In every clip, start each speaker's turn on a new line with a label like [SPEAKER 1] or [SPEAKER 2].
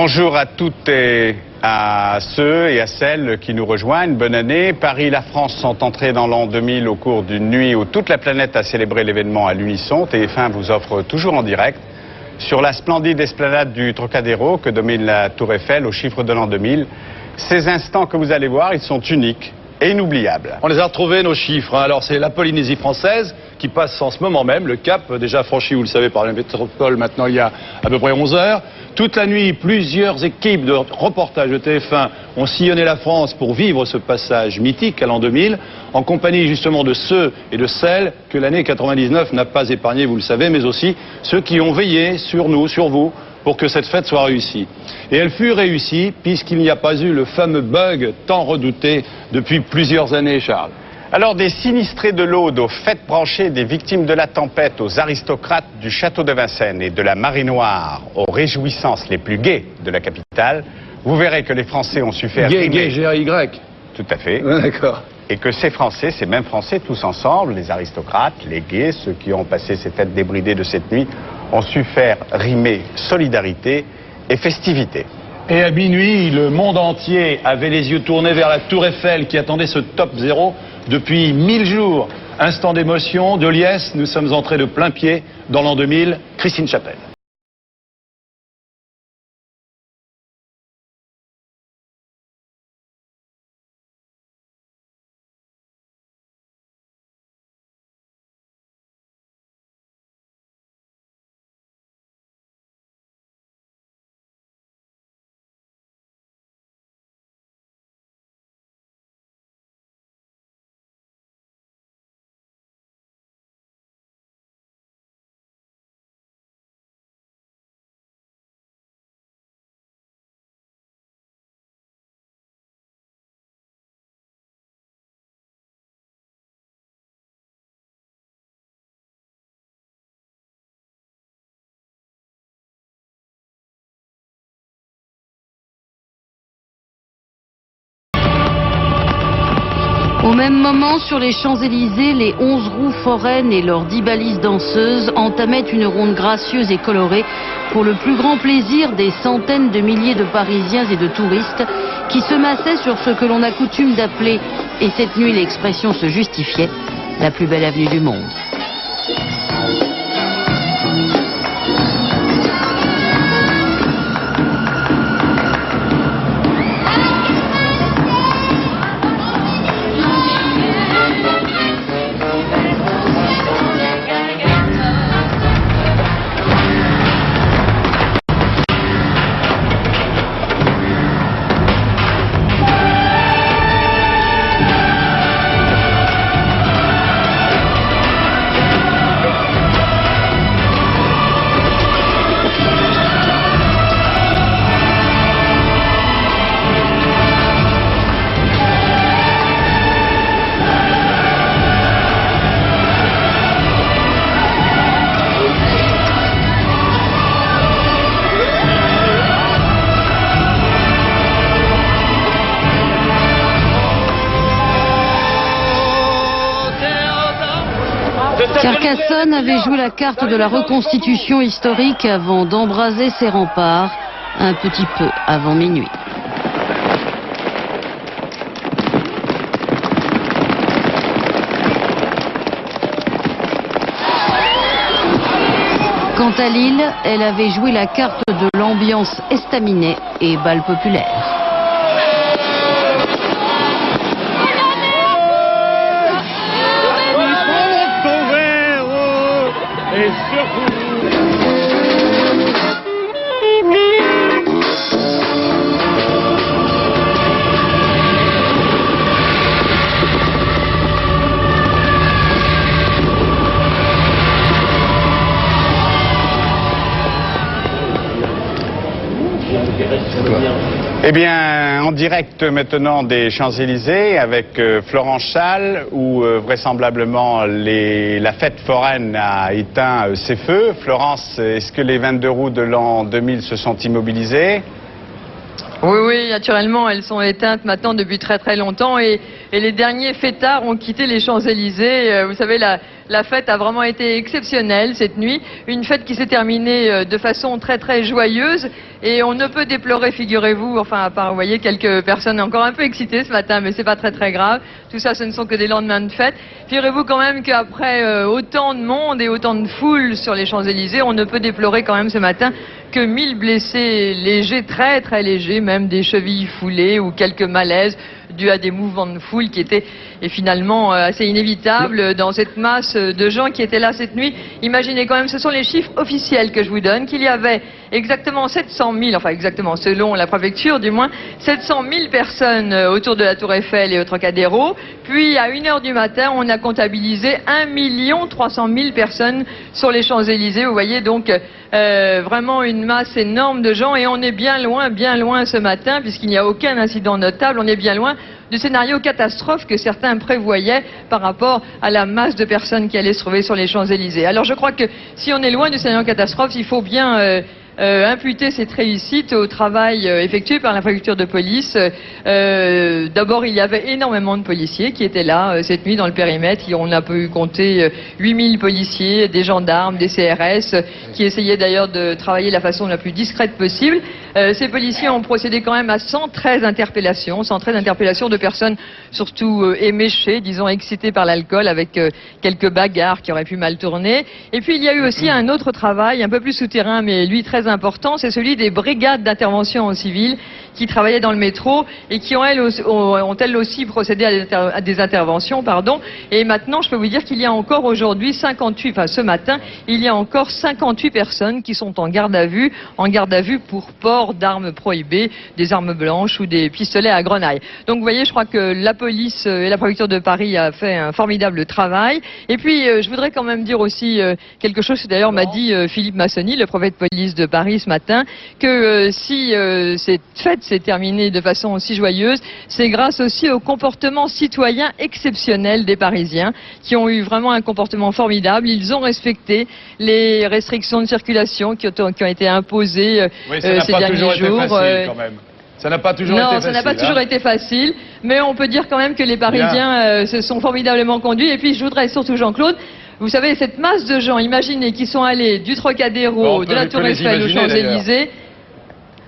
[SPEAKER 1] Bonjour à toutes et à ceux et à celles qui nous rejoignent. Bonne année. Paris et la France sont entrés dans l'an 2000 au cours d'une nuit où toute la planète a célébré l'événement à l'unisson. TF1 vous offre toujours en direct sur la splendide esplanade du Trocadéro que domine la Tour Eiffel au chiffre de l'an 2000. Ces instants que vous allez voir, ils sont uniques et inoubliables.
[SPEAKER 2] On les a retrouvés, nos chiffres. Alors c'est la Polynésie française qui passe en ce moment même le cap, déjà franchi, vous le savez, par la métropole maintenant il y a à peu près 11 heures. Toute la nuit, plusieurs équipes de reportage de TF1 ont sillonné la France pour vivre ce passage mythique à l'an 2000, en compagnie justement de ceux et de celles que l'année 99 n'a pas épargné, vous le savez, mais aussi ceux qui ont veillé sur nous, sur vous, pour que cette fête soit réussie. Et elle fut réussie puisqu'il n'y a pas eu le fameux bug tant redouté depuis plusieurs années, Charles.
[SPEAKER 1] Alors des sinistrés de l'Aude aux fêtes branchées, des victimes de la tempête, aux aristocrates du château de Vincennes et de la Marée Noire, aux réjouissances les plus gaies de la capitale, vous verrez que les Français ont su faire...
[SPEAKER 2] Gay, G-A-Y.
[SPEAKER 1] Tout à fait.
[SPEAKER 2] Ouais, d'accord.
[SPEAKER 1] Et que ces Français, ces mêmes Français, tous ensemble, les aristocrates, les gays, ceux qui ont passé ces fêtes débridées de cette nuit, ont su faire rimer solidarité et festivité.
[SPEAKER 2] Et à minuit, le monde entier avait les yeux tournés vers la Tour Eiffel qui attendait ce top 0 depuis 1000 jours. Instant d'émotion, de liesse, nous sommes entrés de plein pied dans l'an 2000. Christine Chapelle.
[SPEAKER 3] Au même moment, sur les Champs-Élysées, les 11 roues foraines et leurs 10 balises danseuses entamaient une ronde gracieuse et colorée pour le plus grand plaisir des centaines de milliers de Parisiens et de touristes qui se massaient sur ce que l'on a coutume d'appeler, et cette nuit l'expression se justifiait, la plus belle avenue du monde. Carcassonne avait joué la carte de la reconstitution historique avant d'embraser ses remparts, un petit peu avant minuit. Quant à Lille, elle avait joué la carte de l'ambiance estaminée et bal populaire.
[SPEAKER 1] Et surtout... Eh bien, en direct maintenant des Champs-Élysées avec Florence Châle, où vraisemblablement la fête foraine a éteint ses feux. Florence, est-ce que les 22 roues de l'an 2000 se sont immobilisées?
[SPEAKER 4] Oui, naturellement, elles sont éteintes maintenant depuis très longtemps et les derniers fêtards ont quitté les Champs-Élysées. Vous savez, La fête a vraiment été exceptionnelle cette nuit. Une fête qui s'est terminée de façon très très joyeuse. Et on ne peut déplorer, figurez-vous, enfin à part, vous voyez, quelques personnes encore un peu excitées ce matin, mais c'est pas très très grave. Tout ça, ce ne sont que des lendemains de fête. Figurez-vous quand même qu'après autant de monde et autant de foule sur les Champs-Élysées, on ne peut déplorer quand même ce matin que 1000 blessés légers, très très légers, même des chevilles foulées ou quelques malaises dus à des mouvements de foule qui étaient finalement assez inévitables dans cette masse de gens qui étaient là cette nuit. Imaginez quand même, ce sont les chiffres officiels que je vous donne, qu'il y avait exactement 700 000, enfin exactement selon la préfecture du moins, 700 000 personnes autour de la Tour Eiffel et au Trocadéro. Puis à 1h du matin, on a comptabilisé 1 300 000 personnes sur les Champs-Élysées. Vous voyez donc vraiment une masse énorme de gens et on est bien loin ce matin puisqu'il n'y a aucun incident notable. On est bien loin du scénario catastrophe que certains prévoyaient par rapport à la masse de personnes qui allaient se trouver sur les Champs-Élysées. Alors je crois que si on est loin du scénario catastrophe, il faut bien imputer cette réussite au travail effectué par la préfecture de police. D'abord, il y avait énormément de policiers qui étaient là cette nuit dans le périmètre. On a pu compter 8000 policiers, des gendarmes, des CRS, qui essayaient d'ailleurs de travailler de la façon la plus discrète possible. Ces policiers ont procédé quand même à 113 interpellations de personnes surtout éméchées, disons excitées par l'alcool, avec quelques bagarres qui auraient pu mal tourner. Et puis il y a eu aussi un autre travail, un peu plus souterrain, mais lui très important, c'est celui des brigades d'intervention en civil qui travaillaient dans le métro et qui ont elles aussi procédé à des interventions, Et maintenant, je peux vous dire qu'il y a encore aujourd'hui ce matin, il y a encore 58 personnes qui sont en garde à vue pour port d'armes prohibées, des armes blanches ou des pistolets à grenaille. Donc vous voyez, je crois que la police et la préfecture de Paris a fait un formidable travail. Et puis, je voudrais quand même dire aussi quelque chose que d'ailleurs m'a dit Philippe Massoni, le préfet de police de Paris ce matin, que si cette fête s'est terminée de façon aussi joyeuse, c'est grâce aussi au comportement citoyen exceptionnel des Parisiens qui ont eu vraiment un comportement formidable. Ils ont respecté les restrictions de circulation qui ont été imposées ces derniers jours.
[SPEAKER 2] Ça n'a pas toujours été facile. Non, ça n'a pas toujours
[SPEAKER 4] été facile, mais on peut dire quand même que les Parisiens se sont formidablement conduits. Et puis je voudrais surtout, Jean-Claude, vous savez, cette masse de gens, imaginez, qui sont allés du Trocadéro, de la Tour Eiffel aux Champs-Élysées.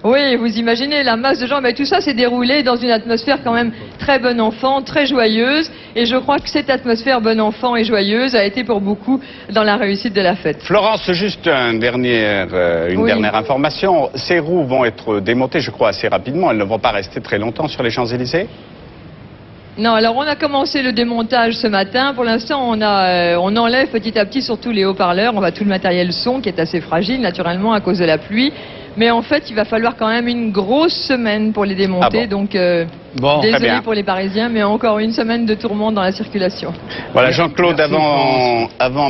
[SPEAKER 4] Oui, vous imaginez la masse de gens, mais tout ça s'est déroulé dans une atmosphère quand même très bon enfant, très joyeuse. Et je crois que cette atmosphère bon enfant et joyeuse a été pour beaucoup dans la réussite de la fête.
[SPEAKER 1] Florence, juste une dernière information. Ces roues vont être démontées, je crois, assez rapidement. Elles ne vont pas rester très longtemps sur les Champs-Élysées ?
[SPEAKER 4] Non, alors on a commencé le démontage ce matin. Pour l'instant, on enlève petit à petit surtout les haut-parleurs. On va tout le matériel son qui est assez fragile, naturellement, à cause de la pluie. Mais en fait, il va falloir quand même une grosse semaine pour les démonter. Ah bon. Donc, désolé pour les Parisiens, mais encore une semaine de tourmente dans la circulation.
[SPEAKER 1] Voilà, Jean-Claude,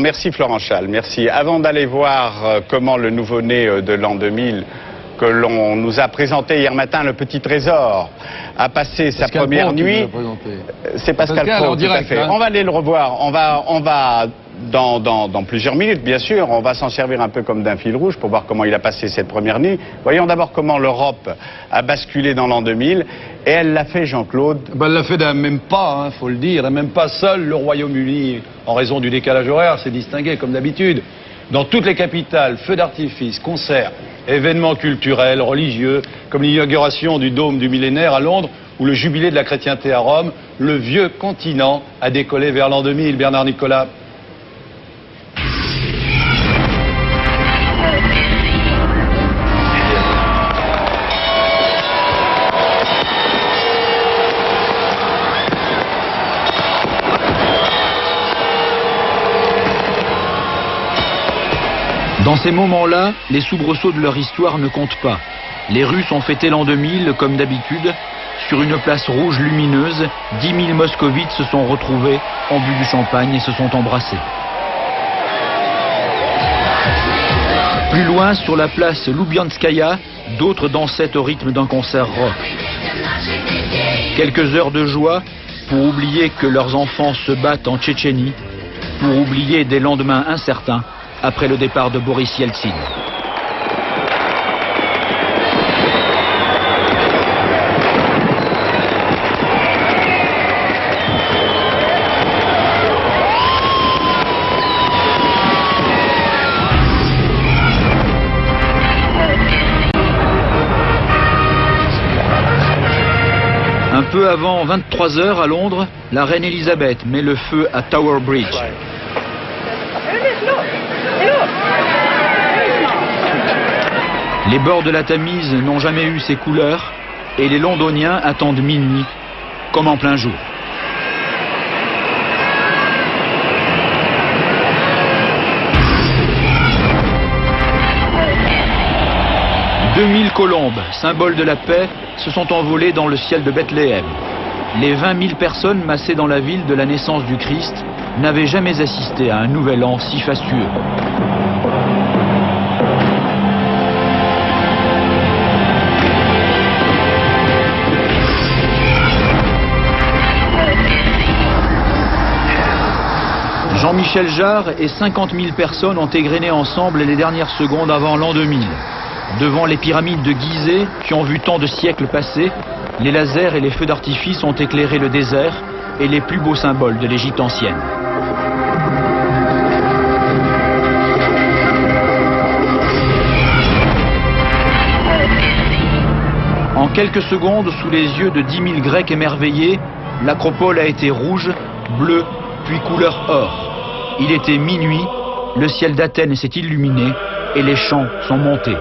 [SPEAKER 1] merci Florent Schall, merci. Avant d'aller voir comment le nouveau-né de l'an 2000, que l'on nous a présenté hier matin, le petit trésor, a passé sa première nuit. C'est Pascal Praud, tout à fait. On va aller le revoir. On va dans plusieurs minutes, bien sûr. On va s'en servir un peu comme d'un fil rouge pour voir comment il a passé cette première nuit. Voyons d'abord comment l'Europe a basculé dans l'an 2000. Et elle l'a fait, Jean-Claude.
[SPEAKER 2] Elle l'a fait d'un même pas, faut le dire. Même pas seul, le Royaume-Uni, en raison du décalage horaire, s'est distingué comme d'habitude. Dans toutes les capitales, feux d'artifice, concerts, événements culturels, religieux, comme l'inauguration du dôme du millénaire à Londres ou le jubilé de la chrétienté à Rome, le vieux continent a décollé vers l'an 2000. Bernard Nicolas.
[SPEAKER 5] Dans ces moments-là, les soubresauts de leur histoire ne comptent pas. Les Russes ont fêté l'an 2000, comme d'habitude. Sur une place rouge lumineuse, 10 000 moscovites se sont retrouvés, ont bu du champagne et se sont embrassés. Plus loin, sur la place Loubianskaya, d'autres dansaient au rythme d'un concert rock. Quelques heures de joie pour oublier que leurs enfants se battent en Tchétchénie, pour oublier des lendemains incertains après le départ de Boris Yeltsin. Peu avant 23 h à Londres, la reine Elisabeth met le feu à Tower Bridge. Les bords de la Tamise n'ont jamais eu ces couleurs et les Londoniens attendent minuit, comme en plein jour. « 2000 colombes, symbole de la paix, se sont envolées dans le ciel de Bethléem. Les 20 000 personnes massées dans la ville de la naissance du Christ n'avaient jamais assisté à un nouvel an si fastueux. Jean-Michel Jarre et 50 000 personnes ont égrené ensemble les dernières secondes avant l'an 2000. Devant les pyramides de Gizeh, qui ont vu tant de siècles passer, les lasers et les feux d'artifice ont éclairé le désert et les plus beaux symboles de l'Égypte ancienne. En quelques secondes, sous les yeux de 10 000 Grecs émerveillés, l'acropole a été rouge, bleue, puis couleur or. Il était minuit, le ciel d'Athènes s'est illuminé et les chants sont montés.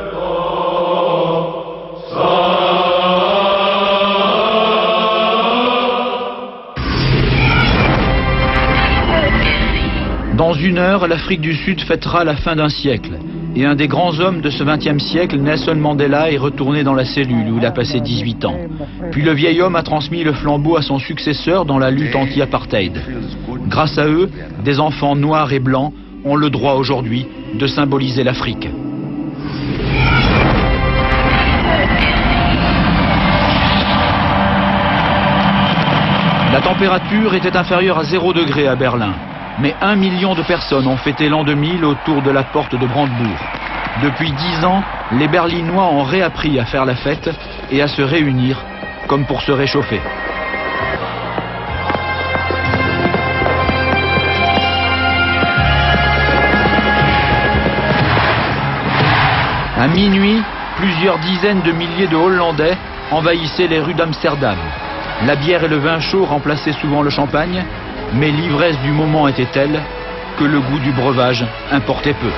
[SPEAKER 5] Dans une heure, l'Afrique du Sud fêtera la fin d'un siècle. Et un des grands hommes de ce XXe siècle, Nelson Mandela, est retourné dans la cellule où il a passé 18 ans. Puis le vieil homme a transmis le flambeau à son successeur dans la lutte anti-apartheid. Grâce à eux, des enfants noirs et blancs ont le droit aujourd'hui de symboliser l'Afrique. La température était inférieure à 0 degré à Berlin. Mais 1 million de personnes ont fêté l'an 2000 autour de la porte de Brandebourg. Depuis 10 ans, les Berlinois ont réappris à faire la fête et à se réunir comme pour se réchauffer. À minuit, plusieurs dizaines de milliers de Hollandais envahissaient les rues d'Amsterdam. La bière et le vin chaud remplaçaient souvent le champagne, mais l'ivresse du moment était telle que le goût du breuvage importait peu.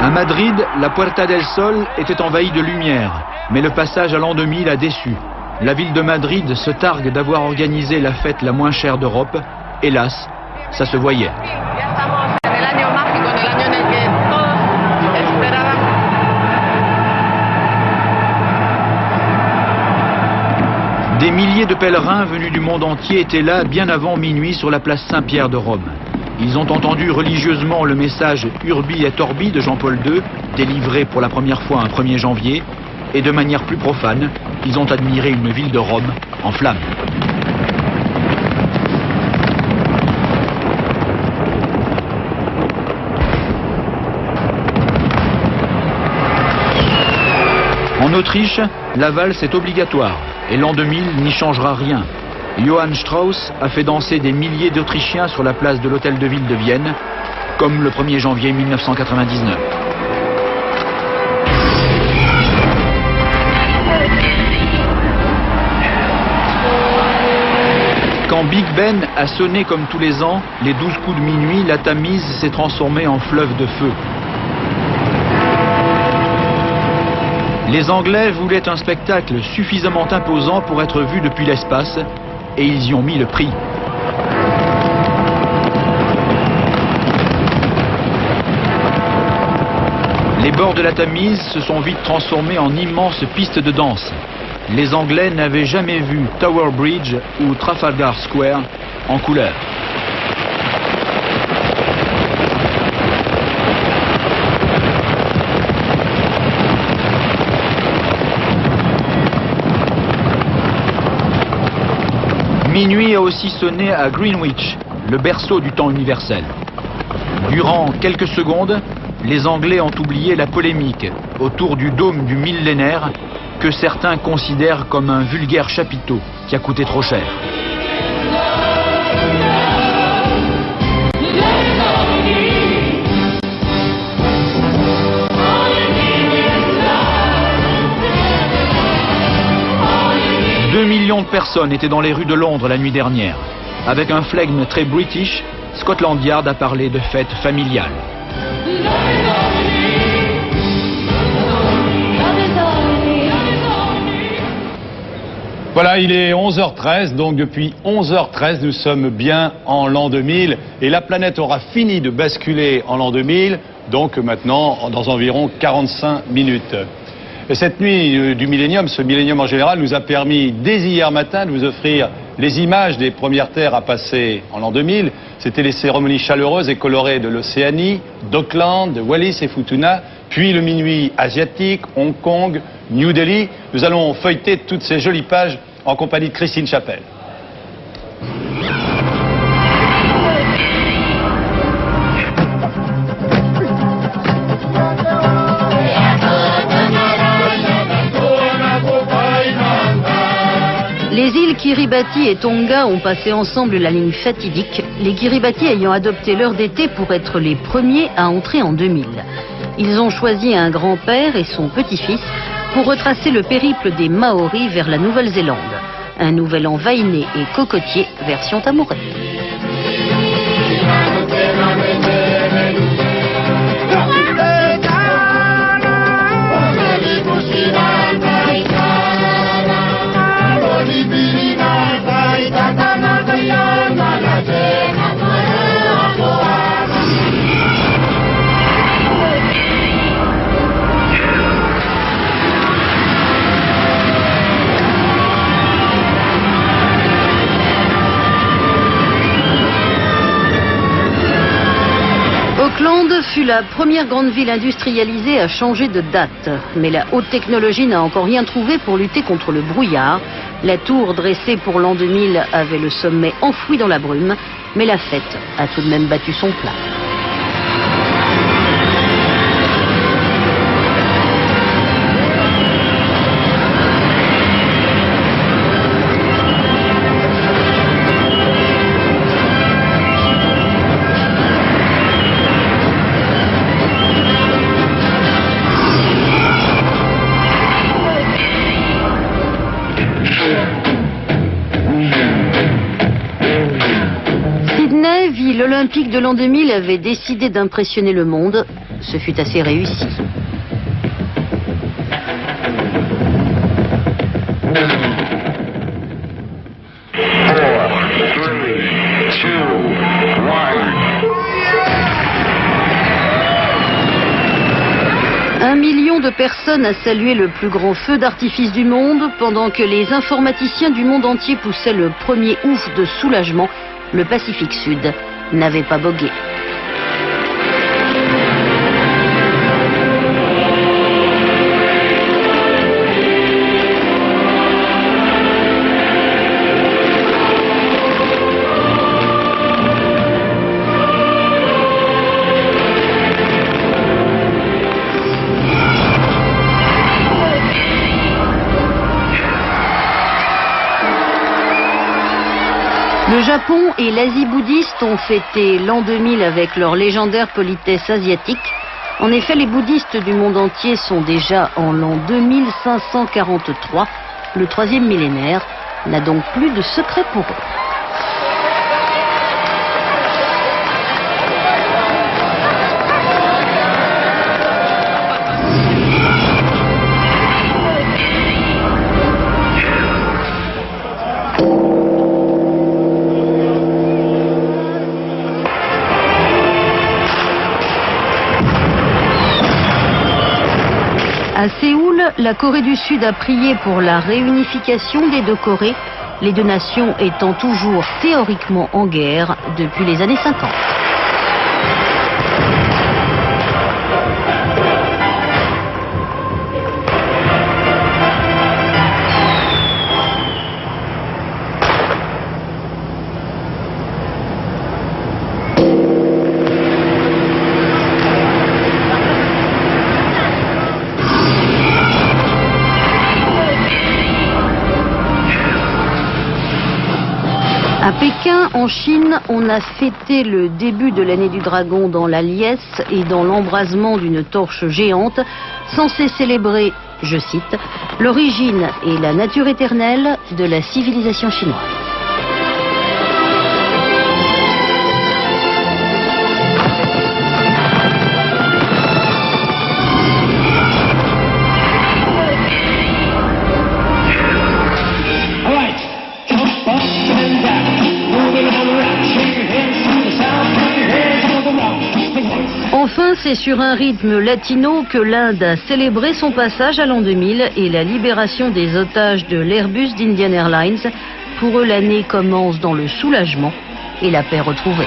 [SPEAKER 5] À Madrid, la Puerta del Sol était envahie de lumière, mais le passage à l'an 2000 a déçu. La ville de Madrid se targue d'avoir organisé la fête la moins chère d'Europe. Hélas, ça se voyait. Des milliers de pèlerins venus du monde entier étaient là bien avant minuit sur la place Saint-Pierre de Rome. Ils ont entendu religieusement le message Urbi et Orbi de Jean-Paul II, délivré pour la première fois un 1er janvier, et de manière plus profane, ils ont admiré une ville de Rome en flammes. En Autriche, la valse est obligatoire et l'an 2000 n'y changera rien. Johann Strauss a fait danser des milliers d'Autrichiens sur la place de l'Hôtel de Ville de Vienne, comme le 1er janvier 1999. Quand Big Ben a sonné comme tous les ans, les 12 coups de minuit, la Tamise s'est transformée en fleuve de feu. Les Anglais voulaient un spectacle suffisamment imposant pour être vu depuis l'espace, et ils y ont mis le prix. Les bords de la Tamise se sont vite transformés en immenses pistes de danse. Les Anglais n'avaient jamais vu Tower Bridge ou Trafalgar Square en couleur. Minuit a aussi sonné à Greenwich, le berceau du temps universel. Durant quelques secondes, les Anglais ont oublié la polémique autour du dôme du millénaire que certains considèrent comme un vulgaire chapiteau qui a coûté trop cher. 2 millions de personnes étaient dans les rues de Londres la nuit dernière. Avec un flegme très british, Scotland Yard a parlé de fête familiale.
[SPEAKER 2] Voilà, il est 11h13, donc depuis 11h13, nous sommes bien en l'an 2000 et la planète aura fini de basculer en l'an 2000, donc maintenant dans environ 45 minutes. Et cette nuit du millénium, ce millénium en général, nous a permis dès hier matin de vous offrir les images des premières terres à passer en l'an 2000. C'était les cérémonies chaleureuses et colorées de l'Océanie, d'Auckland, de Wallis et Futuna, puis le minuit asiatique, Hong Kong, New Delhi. Nous allons feuilleter toutes ces jolies pages en compagnie de Christine Chapelle.
[SPEAKER 3] Les îles Kiribati et Tonga ont passé ensemble la ligne fatidique, les Kiribati ayant adopté l'heure d'été pour être les premiers à entrer en 2000. Ils ont choisi un grand-père et son petit-fils pour retracer le périple des Maoris vers la Nouvelle-Zélande. Un nouvel an vainé et cocotier version tamourette. Auckland fut la première grande ville industrialisée à changer de date. Mais la haute technologie n'a encore rien trouvé pour lutter contre le brouillard. La tour dressée pour l'an 2000 avait le sommet enfoui dans la brume, mais la fête a tout de même battu son plein. L'Olympique de l'an 2000 avait décidé d'impressionner le monde. Ce fut assez réussi. Un million de personnes a salué le plus grand feu d'artifice du monde, pendant que les informaticiens du monde entier poussaient le premier ouf de soulagement. Le Pacifique Sud n'avait pas bogué. Le Japon et l'Asie bouddhiste ont fêté l'an 2000 avec leur légendaire politesse asiatique. En effet, les bouddhistes du monde entier sont déjà en l'an 2543. Le troisième millénaire n'a donc plus de secret pour eux. À Séoul, la Corée du Sud a prié pour la réunification des deux Corées, les deux nations étant toujours théoriquement en guerre depuis les années 50. À Pékin, en Chine, on a fêté le début de l'année du dragon dans la liesse et dans l'embrasement d'une torche géante, censée célébrer je cite, « l'origine et la nature éternelle de la civilisation chinoise ». Enfin, c'est sur un rythme latino que l'Inde a célébré son passage à l'an 2000 et la libération des otages de l'Airbus d'Indian Airlines. Pour eux, l'année commence dans le soulagement et la paix retrouvée.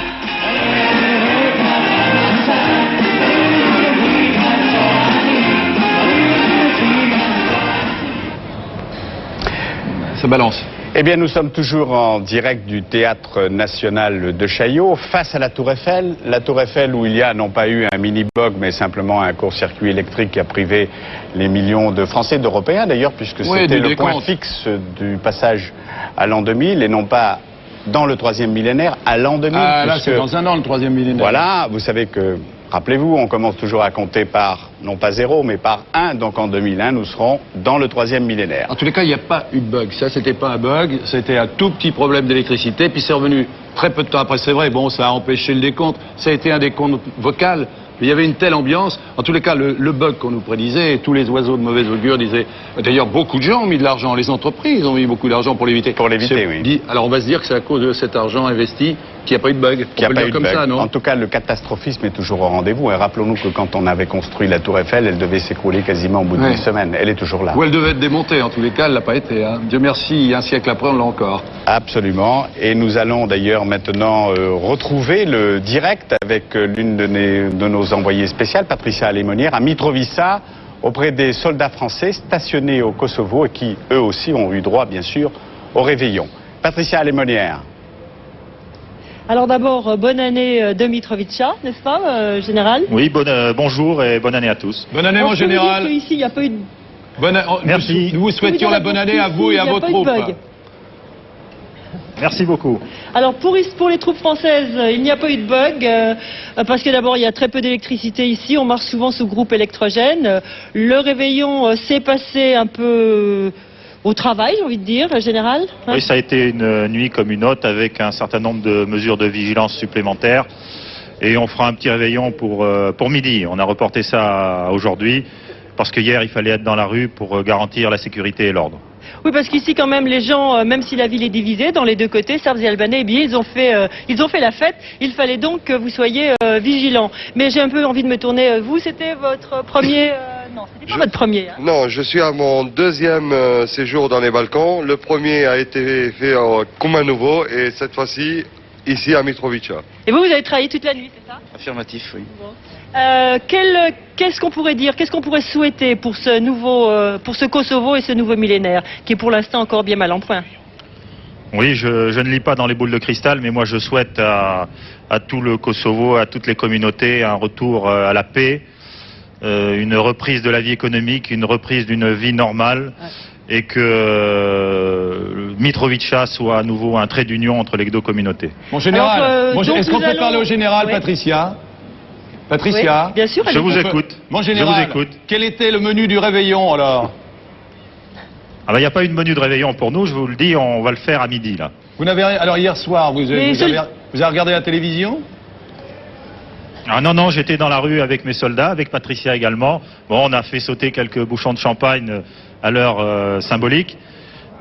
[SPEAKER 2] Ça balance.
[SPEAKER 1] Eh bien, nous sommes toujours en direct du Théâtre National de Chaillot, face à la Tour Eiffel. La Tour Eiffel où il y a non pas eu un mini-bug, mais simplement un court-circuit électrique qui a privé les millions de Français, d'Européens d'ailleurs, puisque c'était le point fixe du passage à l'an 2000 et non pas dans le troisième millénaire, à l'an 2000.
[SPEAKER 2] Ah, là, c'est dans un an le troisième millénaire.
[SPEAKER 1] Voilà, vous savez que, rappelez-vous, on commence toujours à compter par, non pas 0, mais par 1. Donc en 2001, nous serons dans le troisième millénaire.
[SPEAKER 2] En tous les cas, il n'y a pas eu de bug. Ça, c'était pas un bug, c'était un tout petit problème d'électricité. Puis c'est revenu très peu de temps après. C'est vrai, bon, ça a empêché le décompte. Ça a été un décompte vocal. Mais il y avait une telle ambiance. En tous les cas, le bug qu'on nous prédisait, et tous les oiseaux de mauvaise augure disaient... D'ailleurs, beaucoup de gens ont mis de l'argent. Les entreprises ont mis beaucoup d'argent pour l'éviter.
[SPEAKER 1] Pour l'éviter, oui.
[SPEAKER 2] Alors on va se dire que c'est à cause de cet argent investi qu'il n'y a pas eu de bug.
[SPEAKER 1] Qu'il n'y a pas eu de bug. Ça, non ? En tout cas, le catastrophisme est toujours au rendez-vous. Et rappelons-nous que quand on avait construit la Tour Eiffel, elle devait s'écrouler quasiment au bout d'une semaine. Elle est toujours là.
[SPEAKER 2] Ou elle devait être démontée. En tous les cas, elle ne l'a pas été. Hein. Dieu merci, un siècle après, on l'a encore.
[SPEAKER 1] Absolument. Et nous allons d'ailleurs maintenant retrouver le direct avec l'une de nos envoyées spéciales, Patricia Lémonière, à Mitrovica, auprès des soldats français stationnés au Kosovo et qui, eux aussi, ont eu droit, bien sûr, au réveillon. Patricia Lémonière.
[SPEAKER 6] Alors d'abord, bonne année de Mitrovica, n'est-ce pas, général?
[SPEAKER 7] Oui, bonjour et bonne année à tous.
[SPEAKER 2] Bonne année, mon général.
[SPEAKER 6] Ici, il n'y a pas eu de...
[SPEAKER 7] Merci.
[SPEAKER 2] Nous vous souhaitions la bonne année à vous et à vos troupes.
[SPEAKER 7] Merci beaucoup.
[SPEAKER 6] Alors pour les troupes françaises, il n'y a pas eu de bug, parce que d'abord il y a très peu d'électricité ici, on marche souvent sous groupe électrogène. Le réveillon s'est passé un peu au travail, j'ai envie de dire, général. Hein?
[SPEAKER 7] Oui, ça a été une nuit comme une autre, avec un certain nombre de mesures de vigilance supplémentaires. Et on fera un petit réveillon pour midi. On a reporté ça aujourd'hui, parce que hier il fallait être dans la rue pour garantir la sécurité et l'ordre.
[SPEAKER 6] Oui, parce qu'ici, quand même, les gens, même si la ville est divisée dans les deux côtés, Serbes et Albanais, eh bien, ils ont fait la fête. Il fallait donc que vous soyez vigilants. Mais j'ai un peu envie de me tourner. Vous, c'était votre premier... non, c'était pas votre premier. Hein.
[SPEAKER 8] Non, je suis à mon deuxième séjour dans les Balkans. Le premier a été fait comme un nouveau et cette fois-ci, ici à Mitrovica.
[SPEAKER 6] Et vous avez travaillé toute la nuit, c'est ça?
[SPEAKER 7] Affirmatif, oui.
[SPEAKER 6] Bon. Qu'est-ce qu'on pourrait dire, qu'est-ce qu'on pourrait souhaiter pour ce Kosovo et ce nouveau millénaire, qui est pour l'instant encore bien mal en point?
[SPEAKER 7] Oui, je ne lis pas dans les boules de cristal, mais moi je souhaite à tout le Kosovo, à toutes les communautés, un retour à la paix, une reprise de la vie économique, une reprise d'une vie normale, et que Mitrovica soit à nouveau un trait d'union entre les deux communautés.
[SPEAKER 2] Mon général, est-ce qu'on peut parler au général, Patricia? Patricia,
[SPEAKER 6] oui, bien sûr,
[SPEAKER 7] je vous écoute.
[SPEAKER 2] Mon général,
[SPEAKER 7] je vous écoute.
[SPEAKER 2] Quel était le menu du réveillon alors?
[SPEAKER 7] Ah ben, il n'y a pas eu de menu de réveillon pour nous, je vous le dis, on va le faire à midi là.
[SPEAKER 2] Vous n'avez rien. Alors hier soir, vous avez regardé la télévision?
[SPEAKER 7] Ah non, j'étais dans la rue avec mes soldats, avec Patricia également. Bon, on a fait sauter quelques bouchons de champagne à l'heure symbolique.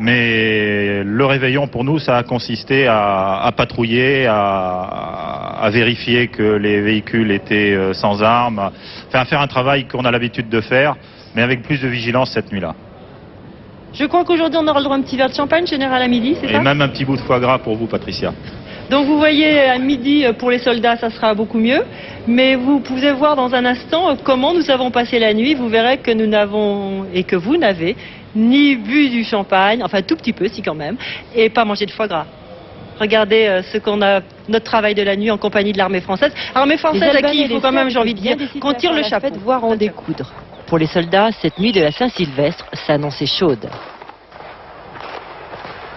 [SPEAKER 7] Mais le réveillon pour nous, ça a consisté à patrouiller, à vérifier que les véhicules étaient sans armes, à faire un travail qu'on a l'habitude de faire, mais avec plus de vigilance cette nuit-là.
[SPEAKER 6] Je crois qu'aujourd'hui on aura le droit à un petit verre de champagne, général, à midi, c'est ça?
[SPEAKER 7] Et même un petit bout de foie gras pour vous, Patricia.
[SPEAKER 6] Donc vous voyez, à midi, pour les soldats, ça sera beaucoup mieux. Mais vous pouvez voir dans un instant comment nous avons passé la nuit. Vous verrez que nous n'avons, et que vous n'avez, ni bu du champagne, enfin tout petit peu si quand même, et pas mangé de foie gras. Regardez notre travail de la nuit en compagnie de l'armée française. Armée française à qui il faut quand même, j'ai envie de dire, qu'on tire le chapeau.
[SPEAKER 9] Voire en découdre. Pour les soldats, cette nuit de la Saint-Sylvestre s'annonçait chaude.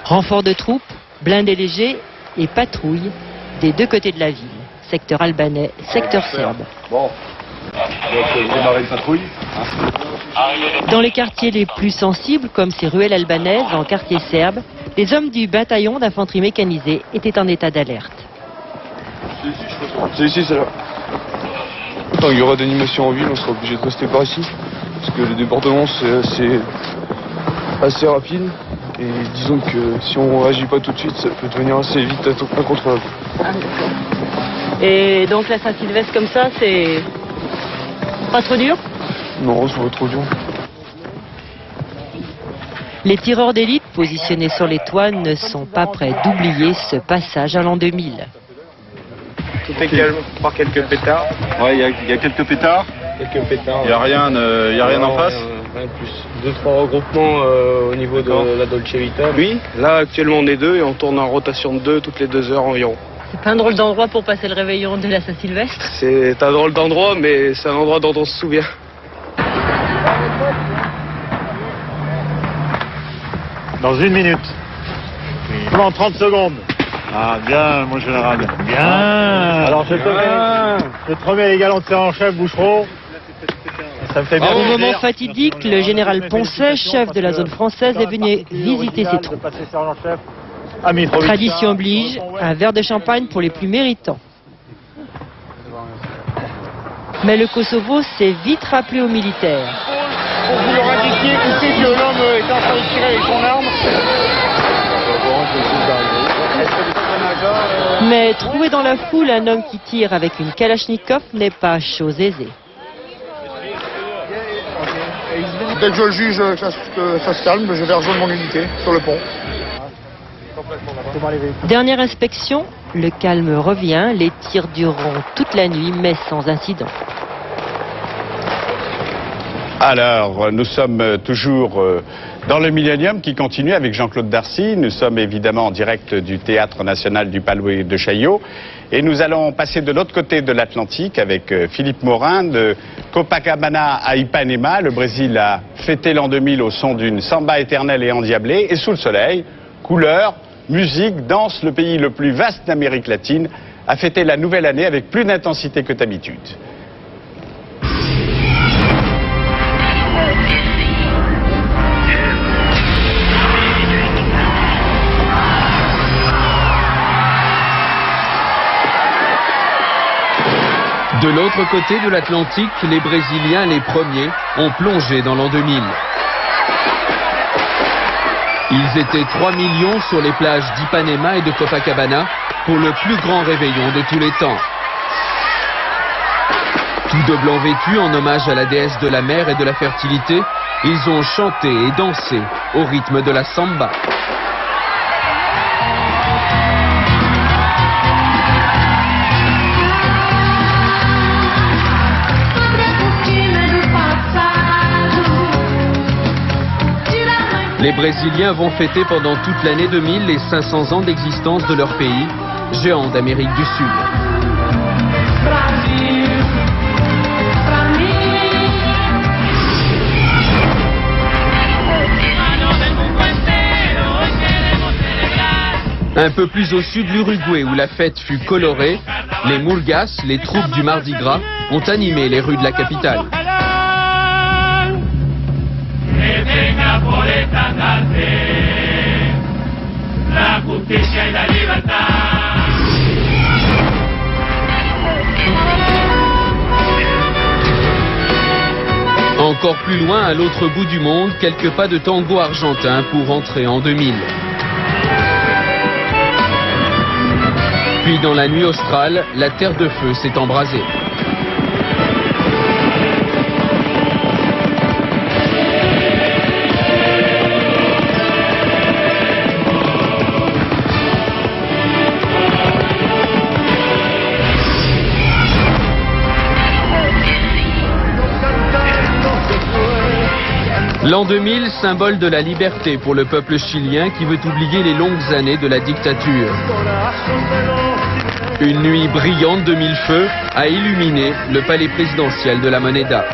[SPEAKER 9] Renfort de troupes, blindés légers et patrouilles des deux côtés de la ville. Secteur albanais, secteur serbe.
[SPEAKER 2] Bon, donc vous démarrez une patrouille.
[SPEAKER 9] Dans les quartiers les plus sensibles, comme ces ruelles albanaises en quartier serbe, les hommes du bataillon d'infanterie mécanisée étaient en état d'alerte.
[SPEAKER 10] C'est ici, c'est là. Quand il y aura des animations en ville, on sera obligé de rester par ici. Parce que le débordement, c'est assez rapide. Et disons que si on ne réagit pas tout de suite, ça peut devenir assez vite incontrôlable.
[SPEAKER 6] Et donc la Saint-Sylvestre comme ça, c'est pas trop dur?
[SPEAKER 10] Non, c'est pas trop dur.
[SPEAKER 9] Les tireurs d'élite positionnés sur les toits ne sont pas prêts d'oublier ce passage à l'an 2000.
[SPEAKER 11] Tout est calme, par quelques pétards.
[SPEAKER 2] Ouais, il y a quelques pétards.
[SPEAKER 11] Quelques pétards.
[SPEAKER 2] Il n'y a rien, en face.
[SPEAKER 11] Rien de plus. 2-3 regroupements au niveau de la Dolce Vita. Oui, là actuellement on est 2 et on tourne en rotation de 2 toutes les 2 heures environ.
[SPEAKER 6] C'est pas un drôle d'endroit pour passer le réveillon de la Saint-Sylvestre?
[SPEAKER 11] C'est un drôle d'endroit, mais c'est un endroit dont on se souvient.
[SPEAKER 7] Dans 1 minute. Pendant 30 secondes. Ah, bien, mon général. Bien. Alors, je te remets les galons de serre en chef, Bouchereau. Ça me fait bien.
[SPEAKER 9] Au moment fatidique, le général Poncet, chef de la zone française, est venu visiter ses troupes. Tradition oblige, un verre de champagne pour les plus méritants. Mais le Kosovo s'est vite rappelé aux militaires.
[SPEAKER 7] Pour vous leur indiquer ici que l'homme est en train de tirer avec son arme.
[SPEAKER 9] Mais trouver dans la foule un homme qui tire avec une Kalachnikov n'est pas chose aisée.
[SPEAKER 12] Dès que je le juge que ça se calme, je vais rejoindre mon unité sur le pont.
[SPEAKER 9] Dernière inspection, le calme revient, les tirs dureront toute la nuit mais sans incident.
[SPEAKER 1] Alors, nous sommes toujours dans le Millennium qui continue avec Jean-Claude Darcy. Nous sommes évidemment en direct du Théâtre National du Paloué de Chaillot. Et nous allons passer de l'autre côté de l'Atlantique avec Philippe Morin de Copacabana à Ipanema. Le Brésil a fêté l'an 2000 au son d'une samba éternelle et endiablée. Et sous le soleil, couleurs, musique, danse, le pays le plus vaste d'Amérique latine a fêté la nouvelle année avec plus d'intensité que d'habitude.
[SPEAKER 13] De l'autre côté de l'Atlantique, les Brésiliens, les premiers, ont plongé dans l'an 2000. Ils étaient 3 millions sur les plages d'Ipanema et de Copacabana pour le plus grand réveillon de tous les temps. Tous de blanc vêtus en hommage à la déesse de la mer et de la fertilité, ils ont chanté et dansé au rythme de la samba. Les Brésiliens vont fêter pendant toute l'année 2000 les 500 ans d'existence de leur pays, géant d'Amérique du Sud. Un peu plus au sud, l'Uruguay, où la fête fut colorée, les Murgas, les troupes du Mardi Gras, ont animé les rues de la capitale. Encore plus loin, à l'autre bout du monde, quelques pas de tango argentin pour entrer en 2000. Puis dans la nuit australe, la terre de feu s'est embrasée. L'an 2000, symbole de la liberté pour le peuple chilien qui veut oublier les longues années de la dictature. Une nuit brillante de 1000 feux a illuminé le palais présidentiel de la Moneda.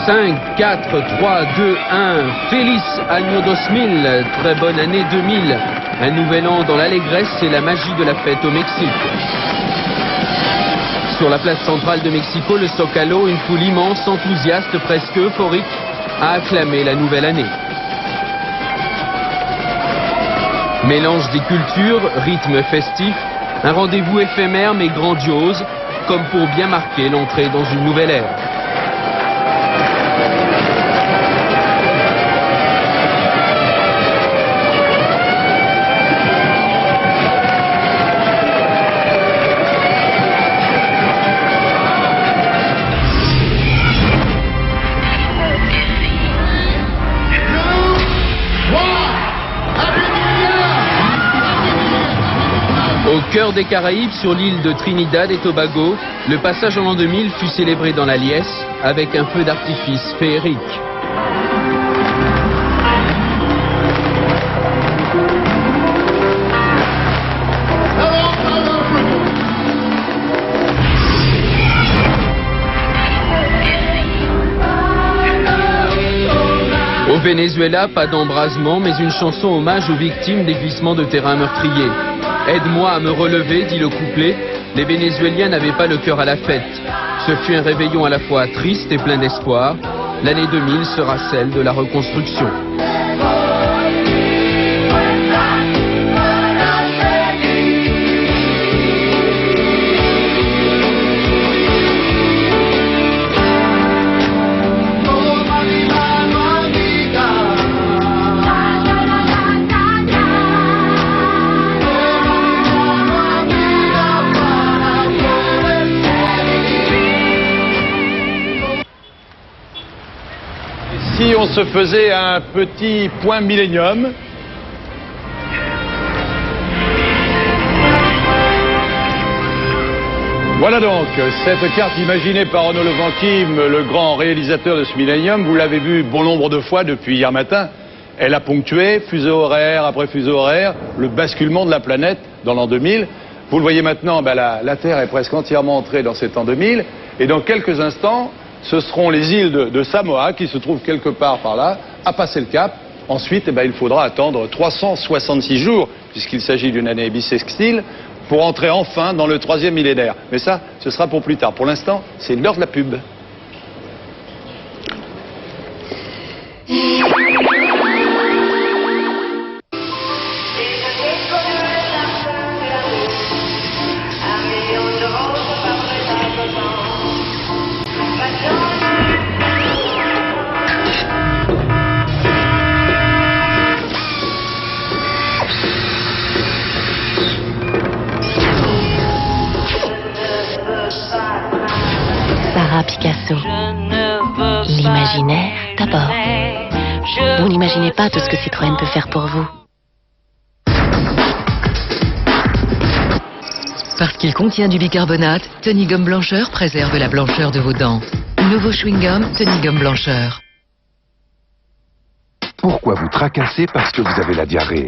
[SPEAKER 13] 5, 4, 3, 2, 1. Feliz Año 2000, très bonne année 2000. Un nouvel an dans l'allégresse et la magie de la fête au Mexique. Sur la place centrale de Mexico, le Zócalo, une foule immense, enthousiaste, presque euphorique, a acclamé la nouvelle année. Mélange des cultures, rythme festif, un rendez-vous éphémère mais grandiose, comme pour bien marquer l'entrée dans une nouvelle ère. Au cœur des Caraïbes, sur l'île de Trinidad et Tobago, le passage en l'an 2000 fut célébré dans la liesse avec un feu d'artifice féerique. Au Venezuela, pas d'embrasement, mais une chanson hommage aux victimes des glissements de terrain meurtriers. Aide-moi à me relever, dit le couplet. Les Vénézuéliens n'avaient pas le cœur à la fête. Ce fut un réveillon à la fois triste et plein d'espoir. L'année 2000 sera celle de la reconstruction.
[SPEAKER 2] Si on se faisait un petit point millénium, voilà donc cette carte imaginée par Renaud Levanquim, le grand réalisateur de ce millénium. Vous l'avez vu bon nombre de fois depuis hier matin. Elle a ponctué, fuseau horaire après fuseau horaire, le basculement de la planète dans l'an 2000. Vous le voyez maintenant, la Terre est presque entièrement entrée dans cet an 2000. Et dans quelques instants, ce seront les îles de Samoa, qui se trouvent quelque part par là, à passer le cap. Ensuite, il faudra attendre 366 jours, puisqu'il s'agit d'une année bissextile, pour entrer enfin dans le 3e millénaire. Mais ça, ce sera pour plus tard. Pour l'instant, c'est l'heure de la pub.
[SPEAKER 14] Picasso. L'imaginaire, d'abord. Vous n'imaginez pas tout ce que Citroën peut faire pour vous.
[SPEAKER 15] Parce qu'il contient du bicarbonate, Tony Gomme Blancheur préserve la blancheur de vos dents. Nouveau chewing-gum Tony Gomme Blancheur.
[SPEAKER 16] Pourquoi vous tracasser parce que vous avez la diarrhée?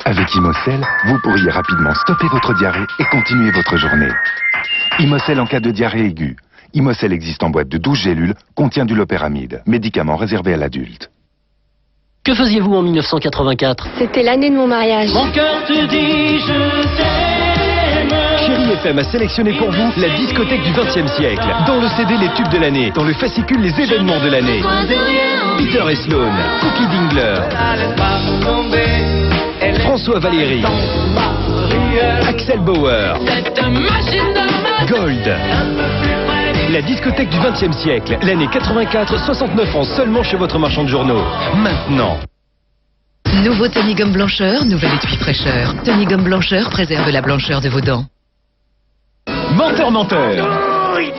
[SPEAKER 16] Avec Imocel, vous pourriez rapidement stopper votre diarrhée et continuer votre journée. Imocel en cas de diarrhée aiguë. Imocel existe en boîte de 12 gélules, contient du loperamide, médicament réservé à l'adulte.
[SPEAKER 17] Que faisiez-vous en 1984?
[SPEAKER 18] C'était l'année de mon mariage.
[SPEAKER 17] Mon cœur te dit je t'aime.
[SPEAKER 19] Chérie FM a sélectionné pour vous la discothèque du XXe siècle. Dans le CD, les tubes de l'année. Dans le fascicule, les événements de l'année. Peter et Sloan, Cookie Dingler, François Valéry, Axel Bauer, Gold. La discothèque du XXe siècle, l'année 84, 69 francs seulement chez votre marchand de journaux. Maintenant.
[SPEAKER 15] Nouveau Tony Gomme Blancheur, nouvelle étui fraîcheur. Tony Gomme Blancheur préserve la blancheur de vos dents.
[SPEAKER 19] Menteur, menteur.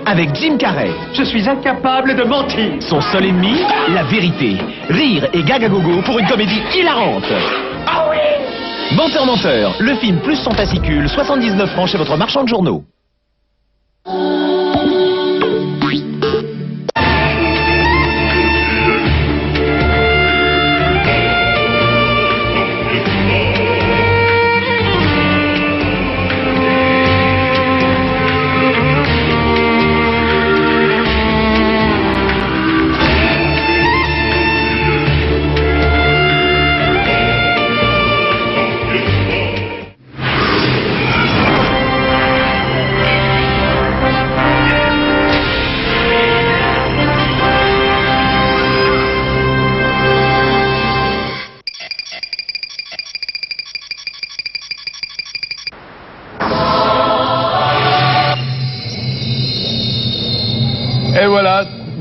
[SPEAKER 19] Avec Jim Carrey. Je suis incapable de mentir. Son seul ennemi, la vérité. Rire et gag à gogo pour une comédie hilarante. Ah oui! Menteur, menteur. Le film plus son fascicule, 79 francs chez votre marchand de journaux.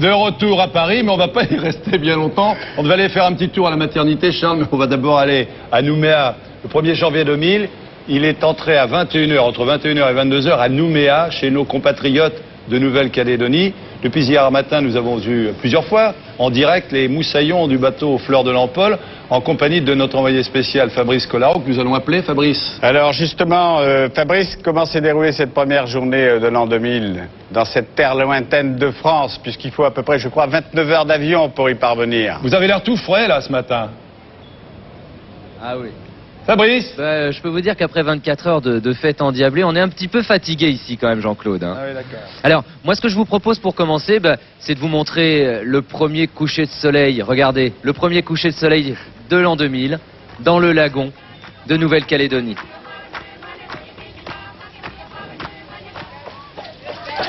[SPEAKER 2] de retour à Paris, mais on va pas y rester bien longtemps. On devait aller faire un petit tour à la maternité, Charles, mais on va d'abord aller à Nouméa le 1er janvier 2000. Il est entré à 21h, entre 21h et 22h à Nouméa, chez nos compatriotes de Nouvelle-Calédonie. Depuis hier matin, nous avons vu plusieurs fois en direct les moussaillons du bateau Fleur de l'Empole en compagnie de notre envoyé spécial Fabrice Collaro, que nous allons appeler Fabrice.
[SPEAKER 1] Alors justement, Fabrice, comment s'est déroulée cette première journée de l'an 2000 dans cette terre lointaine de France, puisqu'il faut à peu près, je crois, 29 heures d'avion pour y parvenir?
[SPEAKER 2] Vous avez l'air tout frais là ce matin.
[SPEAKER 18] Ah oui.
[SPEAKER 2] Fabrice,
[SPEAKER 18] je peux vous dire qu'après 24 heures de fête endiablée, on est un petit peu fatigué ici quand même, Jean-Claude. Hein.
[SPEAKER 2] Ah oui, d'accord.
[SPEAKER 18] Alors, moi ce que je vous propose pour commencer, c'est de vous montrer le premier coucher de soleil. Regardez, le premier coucher de soleil de l'an 2000, dans le lagon de Nouvelle-Calédonie.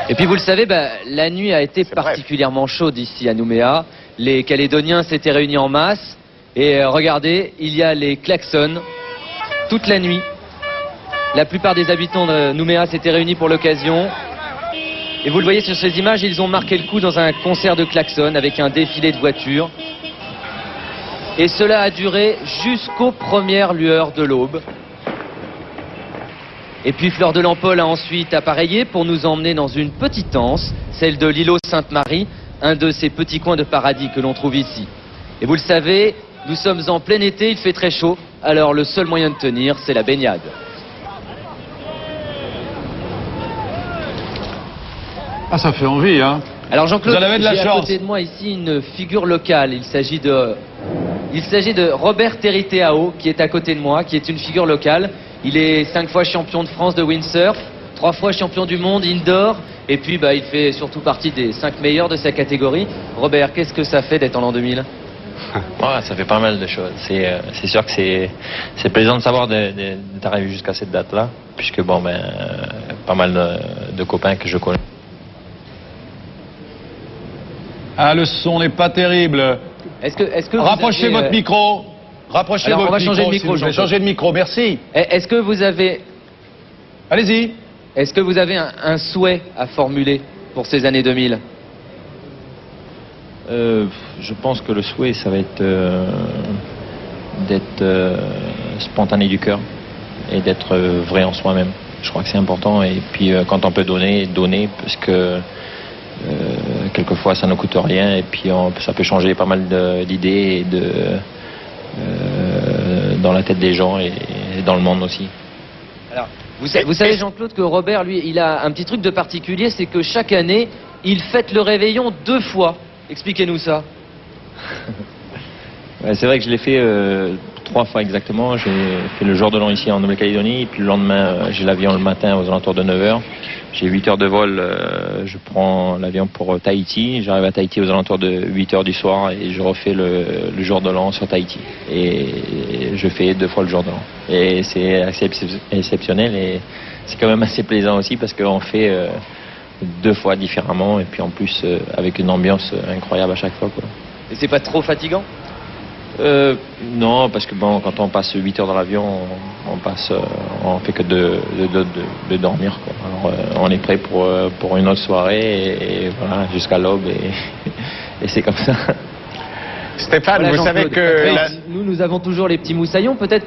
[SPEAKER 18] Et puis vous le savez, la nuit a été particulièrement chaude ici à Nouméa. Les Calédoniens s'étaient réunis en masse. Et regardez, il y a les klaxons toute la nuit. La plupart des habitants de Nouméa s'étaient réunis pour l'occasion. Et vous le voyez sur ces images, ils ont marqué le coup dans un concert de klaxons avec un défilé de voitures. Et cela a duré jusqu'aux premières lueurs de l'aube. Et puis Fleur de l'Empole a ensuite appareillé pour nous emmener dans une petite anse, celle de l'îlot Sainte-Marie, un de ces petits coins de paradis que l'on trouve ici. Et vous le savez, nous sommes en plein été, il fait très chaud, alors le seul moyen de tenir, c'est la baignade.
[SPEAKER 2] Ah, ça fait envie, hein.
[SPEAKER 18] Alors Jean-Claude,
[SPEAKER 2] j'ai
[SPEAKER 18] à côté de moi ici une figure locale. Il s'agit de Robert Teriteao, qui est à côté de moi, qui est une figure locale. Il est 5 fois champion de France de windsurf, 3 fois champion du monde indoor, et puis il fait surtout partie des 5 meilleurs de sa catégorie. Robert, qu'est-ce que ça fait d'être en l'an 2000 ?
[SPEAKER 20] Ouais, ça fait pas mal de choses. C'est sûr que c'est plaisant de savoir d'arriver jusqu'à cette date-là, puisque pas mal de copains que je connais.
[SPEAKER 2] Ah, le son n'est pas terrible.
[SPEAKER 18] Est-ce que
[SPEAKER 2] rapprochez votre micro. Rapprochez votre micro.
[SPEAKER 18] On va changer de micro, Jean-Claude.
[SPEAKER 2] Changez de micro, merci.
[SPEAKER 18] Est-ce que vous avez...
[SPEAKER 2] Allez-y.
[SPEAKER 18] Est-ce que vous avez un souhait à formuler pour ces années 2000 ?
[SPEAKER 20] Je pense que le souhait, ça va être d'être spontané du cœur et d'être vrai en soi-même. Je crois que c'est important. Et puis quand on peut donner, parce que quelquefois ça ne coûte rien et puis ça peut changer pas mal d'idées dans la tête des gens et dans le monde aussi.
[SPEAKER 18] Alors, vous savez Jean-Claude que Robert, lui, il a un petit truc de particulier, c'est que chaque année, il fête le réveillon 2 fois. Expliquez-nous ça.
[SPEAKER 20] C'est vrai que je l'ai fait 3 fois exactement. J'ai fait le jour de l'an ici en Nouvelle-Calédonie, et puis le lendemain, j'ai l'avion le matin aux alentours de 9h. J'ai 8 heures de vol, je prends l'avion pour Tahiti. J'arrive à Tahiti aux alentours de 8 heures du soir et je refais le jour de l'an sur Tahiti. Et je fais 2 fois le jour de l'an. Et c'est assez exceptionnel et c'est quand même assez plaisant aussi parce qu'on fait 2 fois différemment et puis en plus avec une ambiance incroyable à chaque fois, quoi.
[SPEAKER 18] Et c'est pas trop fatigant ?
[SPEAKER 20] Non, parce que quand on passe 8 heures dans l'avion, on fait que de dormir, quoi. Alors, on est prêt pour une autre soirée et voilà, jusqu'à l'aube et c'est comme ça.
[SPEAKER 1] Stéphane, voilà, vous savez que...
[SPEAKER 18] Nous avons toujours les petits moussaillons, peut-être.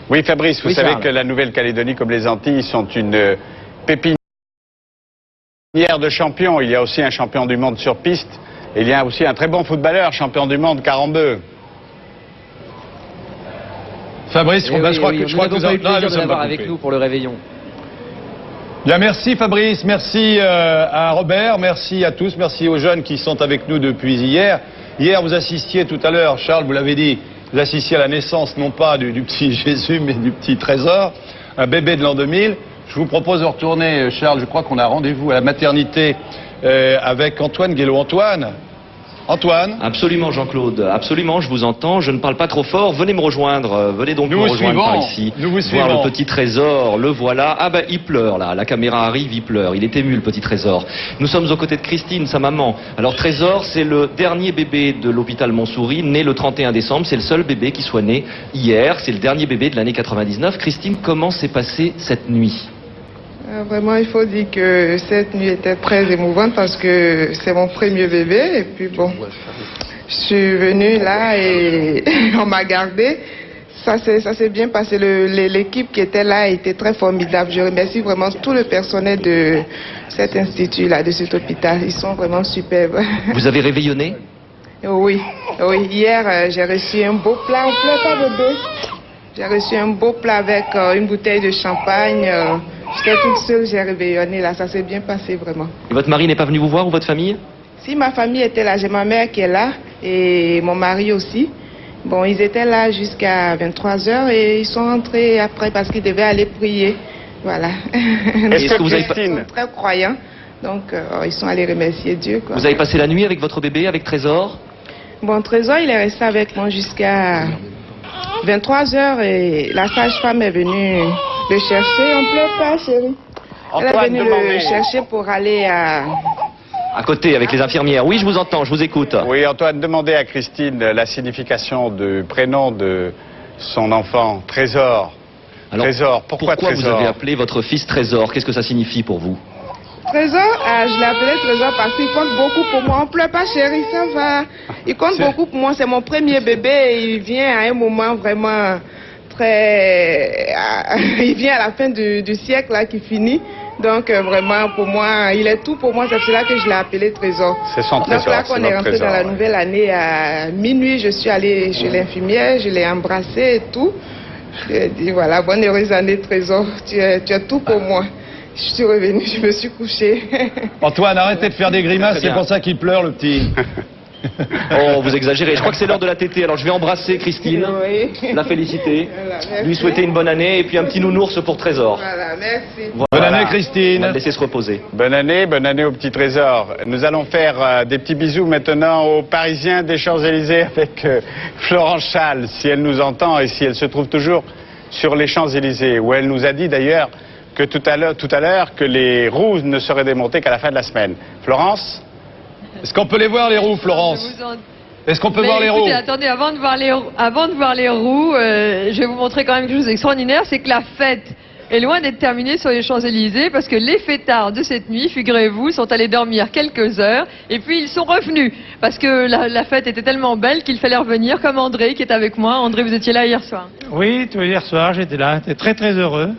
[SPEAKER 1] Oui, Fabrice, vous savez que la Nouvelle-Calédonie, comme les Antilles, sont une pépinière de champions. Il y a aussi un champion du monde sur piste. Et il y a aussi un très bon footballeur, champion du monde, Carambeu.
[SPEAKER 2] Fabrice, je crois que
[SPEAKER 18] vous avez plaisir de l'avoir avec nous pour le réveillon.
[SPEAKER 2] Bien, merci Fabrice, merci à Robert, merci à tous, merci aux jeunes qui sont avec nous depuis hier. Hier, vous assistiez tout à l'heure, Charles, vous l'avez dit, vous assistiez à la naissance non pas du petit Jésus, mais du petit Trésor, un bébé de l'an 2000. Je vous propose de retourner, Charles, je crois qu'on a rendez-vous à la maternité avec Antoine Guélo. Antoine.
[SPEAKER 21] Absolument, Jean-Claude, absolument, je vous entends, je ne parle pas trop fort, venez me rejoindre, venez donc me rejoindre par ici, voir le petit Trésor, le voilà, ah ben il pleure là, la caméra arrive, il pleure, il est ému le petit Trésor. Nous sommes aux côtés de Christine, sa maman. Alors Trésor, c'est le dernier bébé de l'hôpital Montsouris, né le 31 décembre, c'est le seul bébé qui soit né hier, c'est le dernier bébé de l'année 99. Christine, comment s'est passée cette nuit ?
[SPEAKER 4] Vraiment, il faut dire que cette nuit était très émouvante parce que c'est mon premier bébé. Et puis bon, je suis venue là et on m'a gardée. Ça s'est bien passé. L'équipe qui était là était très formidable. Je remercie vraiment tout le personnel de cet institut-là, de cet hôpital. Ils sont vraiment superbes.
[SPEAKER 21] Vous avez réveillonné?
[SPEAKER 4] Oui, oui. Hier, j'ai reçu un beau plat. On pleure pas, bébé. J'ai reçu un beau plat avec une bouteille de champagne. J'étais toute seule, j'ai réveillonné là. Ça s'est bien passé vraiment.
[SPEAKER 21] Et votre mari n'est pas venu vous voir ou votre famille?
[SPEAKER 4] Si, ma famille était là. J'ai ma mère qui est là et mon mari aussi. Bon, ils étaient là jusqu'à 23h et ils sont rentrés après parce qu'ils devaient aller prier. Voilà.
[SPEAKER 21] Est-ce que vous avez
[SPEAKER 4] Ils sont très croyants. Donc, ils sont allés remercier Dieu, quoi.
[SPEAKER 21] Vous avez passé la nuit avec votre bébé, avec Trésor?
[SPEAKER 4] Bon, Trésor, il est resté avec moi jusqu'à 23h et la sage-femme est venue le chercher. On ne pleure pas, chérie. Elle est venue le chercher pour aller
[SPEAKER 21] à côté, avec les infirmières. Oui, je vous entends, je vous écoute.
[SPEAKER 1] Oui, Antoine, demandez à Christine la signification du prénom de son enfant, Trésor.
[SPEAKER 21] Alors,
[SPEAKER 1] Trésor, pourquoi Trésor?
[SPEAKER 21] Vous avez appelé votre fils Trésor? Qu'est-ce que ça signifie pour vous?
[SPEAKER 4] Trésor, je l'ai appelé Trésor parce qu'il compte beaucoup pour moi. On ne pleure pas, chérie, ça va. Il compte beaucoup pour moi. C'est mon premier bébé et il vient à un moment vraiment très... il vient à la fin du siècle là, qui finit. Donc vraiment, pour moi, il est tout pour moi. C'est cela que je l'ai appelé Trésor.
[SPEAKER 1] C'est son Trésor.
[SPEAKER 4] Donc là, quand on est rentré dans la nouvelle année, à minuit, je suis allée chez l'infirmière, je l'ai embrassé et tout. Je lui ai dit, voilà, bonne heureuse année Trésor. Tu es tout pour moi. Je suis revenue, je me suis couchée.
[SPEAKER 2] Antoine, arrêtez de faire des grimaces, c'est pour ça qu'il pleure, le petit.
[SPEAKER 21] Oh, vous exagérez. Je crois que c'est l'heure de la tétée. Alors je vais embrasser Christine, la féliciter, lui souhaiter une bonne année et puis un petit nounours pour Trésor.
[SPEAKER 4] Voilà, merci.
[SPEAKER 1] Voilà.
[SPEAKER 2] Bonne année, Christine.
[SPEAKER 21] On va le laisser se reposer.
[SPEAKER 1] Bonne année au petit Trésor. Nous allons faire des petits bisous maintenant aux Parisiens des Champs-Élysées avec Florence Schall, si elle nous entend et si elle se trouve toujours sur les Champs-Élysées, où elle nous a dit d'ailleurs que tout à l'heure que les roues ne seraient démontées qu'à la fin de la semaine. Florence?
[SPEAKER 2] Est-ce qu'on peut les voir, les roues, Florence? Est-ce qu'on peut voir les roues?
[SPEAKER 6] Attendez, avant de voir les roues, je vais vous montrer quand même quelque chose d'extraordinaire, c'est que la fête est loin d'être terminée sur les Champs-Élysées parce que les fêtards de cette nuit, figurez-vous, sont allés dormir quelques heures et puis ils sont revenus parce que la fête était tellement belle qu'il fallait revenir, comme André qui est avec moi. André, vous étiez là hier soir?
[SPEAKER 22] Oui, hier soir, j'étais là, j'étais très très heureux.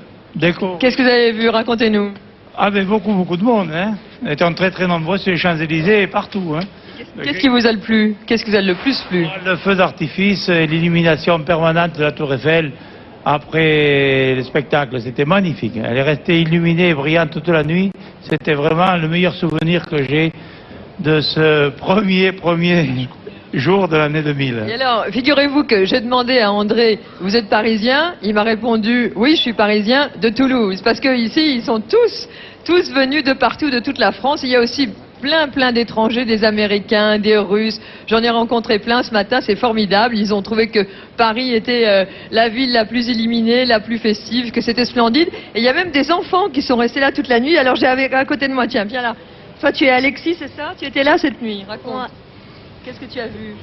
[SPEAKER 6] Qu'est-ce que vous avez vu? Racontez-nous.
[SPEAKER 22] Ah ben beaucoup de monde, hein. Nous étions très très nombreux sur les Champs-Élysées et partout, hein.
[SPEAKER 6] Qu'est-ce qui vous a le plu? Qu'est-ce qui vous a le plus plu?
[SPEAKER 22] Le feu d'artifice et l'illumination permanente de la Tour Eiffel après le spectacle, c'était magnifique. Elle est restée illuminée et brillante toute la nuit. C'était vraiment le meilleur souvenir que j'ai de ce premier jour de l'année 2000.
[SPEAKER 6] Et alors, figurez-vous que j'ai demandé à André, vous êtes parisien? Il m'a répondu, oui, je suis parisien de Toulouse. Parce que ici, ils sont tous venus de partout, de toute la France. Il y a aussi plein d'étrangers, des Américains, des Russes. J'en ai rencontré plein ce matin, c'est formidable. Ils ont trouvé que Paris était la ville la plus illuminée, la plus festive, que c'était splendide. Et il y a même des enfants qui sont restés là toute la nuit. Alors j'avais à côté de moi, tiens, viens là. Toi, tu es Alexis, c'est ça? Tu étais là cette nuit, raconte. Ouais. Qu'est-ce que tu as vu?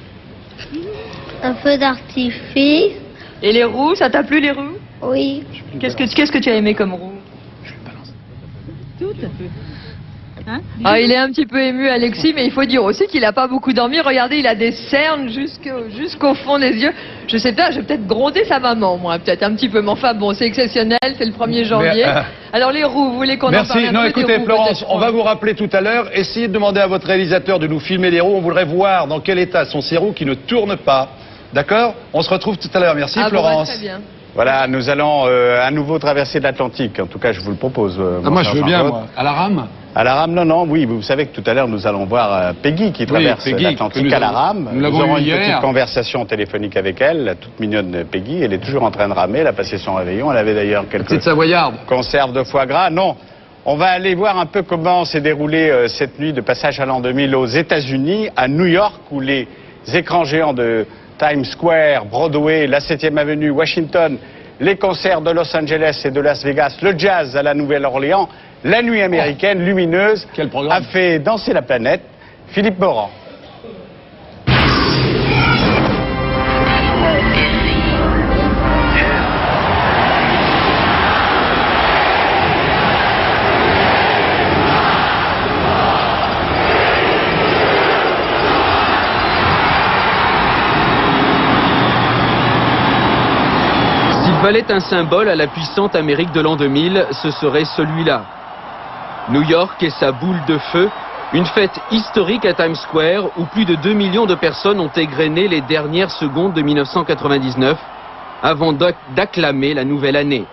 [SPEAKER 23] Un feu d'artifice.
[SPEAKER 6] Et les roues, ça t'a plu les roues?
[SPEAKER 23] Oui.
[SPEAKER 6] Qu'est-ce que tu as aimé comme roue? Tout un peu. Hein? Ah, il est un petit peu ému, Alexis, mais il faut dire aussi qu'il n'a pas beaucoup dormi. Regardez, il a des cernes jusqu'au fond des yeux. Je sais pas, je vais peut-être gronder sa maman, moi, peut-être un petit peu. Mais enfin, bon, c'est exceptionnel, c'est le 1er janvier. Alors, les roues, vous voulez qu'on en parle un peu?
[SPEAKER 2] Merci. Non, écoutez, Florence, on va vous rappeler tout à l'heure. Essayez de demander à votre réalisateur de nous filmer les roues. On voudrait voir dans quel état sont ces roues qui ne tournent pas. D'accord? On se retrouve tout à l'heure. Merci, Florence.
[SPEAKER 6] Bon, très bien.
[SPEAKER 1] Voilà, nous allons à nouveau traverser l'Atlantique. En tout cas, je vous le propose.
[SPEAKER 2] Moi, je veux bien, moi. À la rame?
[SPEAKER 1] À la rame, non, oui. Vous savez que tout à l'heure, nous allons voir Peggy qui traverse l'Atlantique à la rame. Nous aurons une petite conversation téléphonique avec elle, la toute mignonne Peggy. Elle est toujours en train de ramer. Elle a passé son réveillon. Elle avait d'ailleurs quelques conserves de foie gras. Non, on va aller voir un peu comment s'est déroulée cette nuit de passage à l'an 2000 aux États-Unis, à New York, où les écrans géants de Times Square, Broadway, la 7e avenue, Washington, les concerts de Los Angeles et de Las Vegas, le jazz à la Nouvelle-Orléans, la nuit américaine lumineuse a fait danser la planète. Philippe Morand.
[SPEAKER 13] fallait un symbole à la puissante Amérique de l'an 2000, ce serait celui-là. New York et sa boule de feu, une fête historique à Times Square où plus de 2 millions de personnes ont égrené les dernières secondes de 1999 avant d'acclamer la nouvelle année.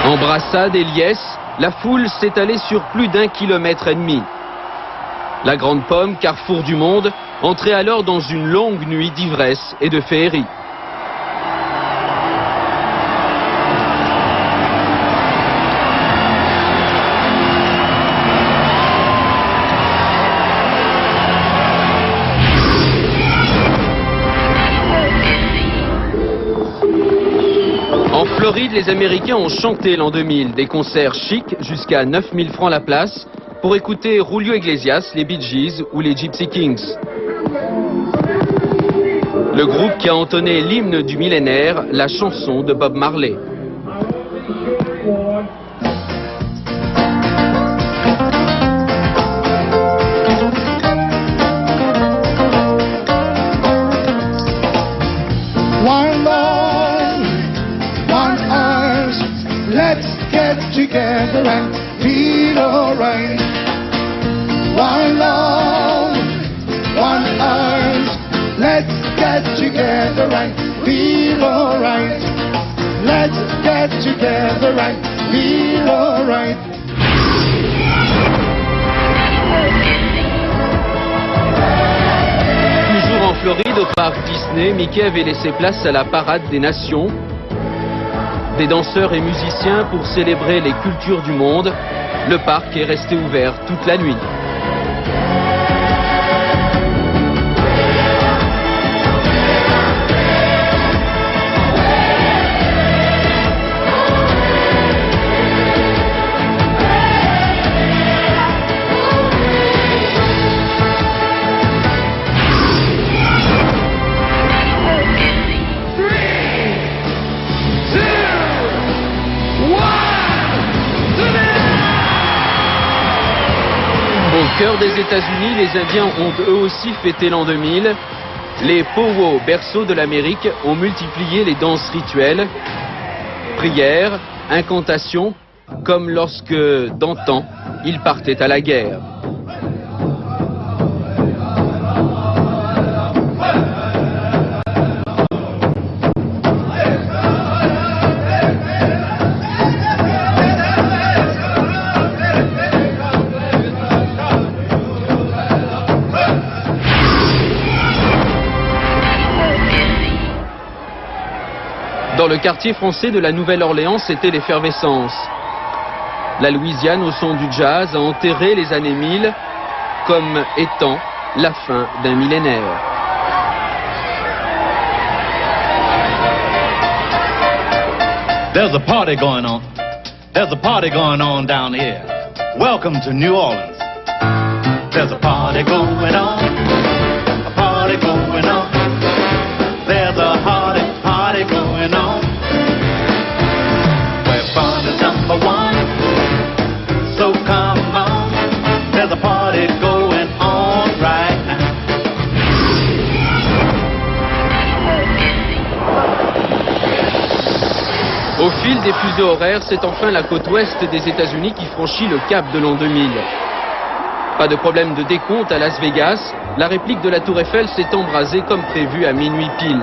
[SPEAKER 13] Embrassade et liesse, la foule s'étalait sur plus d'1,5 kilomètre. La Grande Pomme, carrefour du monde, entrait alors dans une longue nuit d'ivresse et de féerie. En Floride, les Américains ont chanté l'an 2000, des concerts chics jusqu'à 9 000 francs la place pour écouter Julio Iglesias, les Bee Gees ou les Gypsy Kings. Le groupe qui a entonné l'hymne du millénaire, la chanson de Bob Marley.
[SPEAKER 17] One love, one arms, let's get together and feel alright. One love, one arms, let's get together and feel alright. Let's get together and feel alright.
[SPEAKER 13] Toujours en Floride, au parc Disney, Mickey avait laissé place à la parade des nations. Des danseurs et musiciens pour célébrer les cultures du monde. Le parc est resté ouvert toute la nuit. Au cœur des États-Unis, les Indiens ont eux aussi fêté l'an 2000. Les Powwow, berceaux de l'Amérique, ont multiplié les danses rituelles, prières, incantations, comme lorsque, d'antan, ils partaient à la guerre. Dans le quartier français de la Nouvelle-Orléans, c'était l'effervescence. La Louisiane, au son du jazz, a enterré les années 1000 comme étant la fin d'un millénaire.
[SPEAKER 3] There's a party going on. There's a party going on down here. Welcome to New Orleans. There's a party going on. A party going on. There's a party going on. Where fun is number one. So come on. There's a party going on right now.
[SPEAKER 13] Au fil des fuseaux horaires, c'est enfin la côte ouest des États-Unis qui franchit le cap de l'an 2000. Pas de problème de décompte à Las Vegas. La réplique de la Tour Eiffel s'est embrasée comme prévu à minuit pile.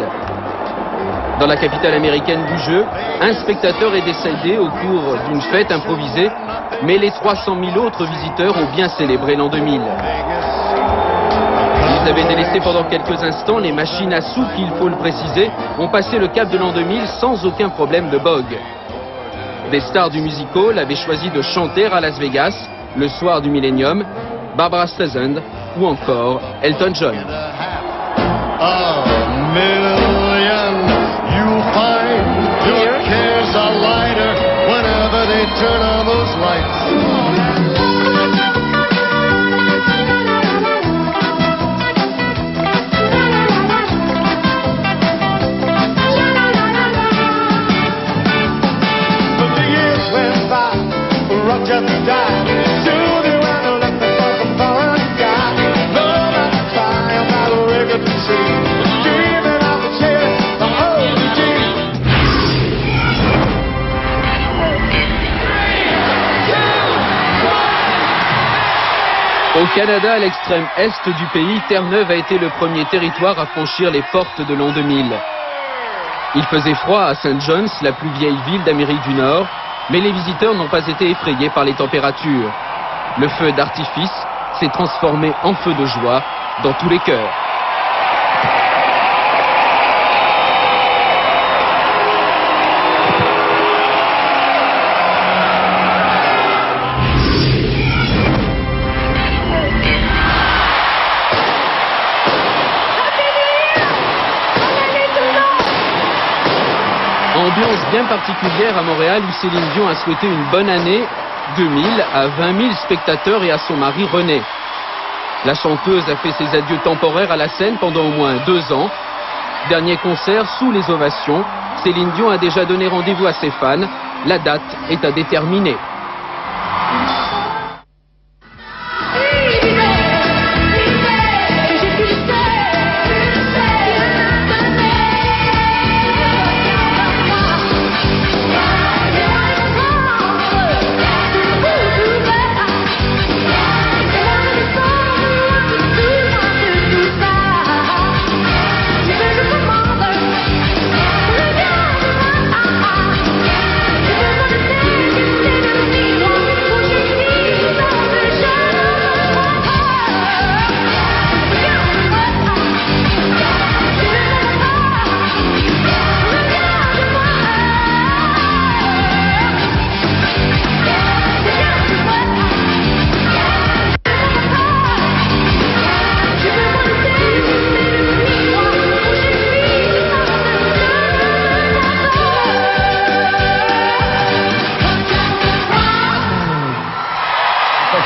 [SPEAKER 13] Dans la capitale américaine du jeu, un spectateur est décédé au cours d'une fête improvisée, mais les 300 000 autres visiteurs ont bien célébré l'an 2000. Ils avaient délaissé pendant quelques instants, les machines à sous, qu'il faut le préciser, ont passé le cap de l'an 2000 sans aucun problème de bog. Des stars du music hall avaient choisi de chanter à Las Vegas le soir du Millennium, Barbra Streisand ou encore Elton John.
[SPEAKER 17] Your cares are lighter whenever they turn on those lights. But the years went by, rock just died. Soon they ran and left the fucking fun guy. Love and fire.
[SPEAKER 13] Canada, à l'extrême est du pays, Terre-Neuve a été le premier territoire à franchir les portes de l'an 2000. Il faisait froid à St. John's, la plus vieille ville d'Amérique du Nord, mais les visiteurs n'ont pas été effrayés par les températures. Le feu d'artifice s'est transformé en feu de joie dans tous les cœurs. Ambiance bien particulière à Montréal où Céline Dion a souhaité une bonne année 2000 à 20 000 spectateurs et à son mari René. La chanteuse a fait ses adieux temporaires à la scène pendant au moins 2 ans. Dernier concert sous les ovations, Céline Dion a déjà donné rendez-vous à ses fans. La date est à déterminer.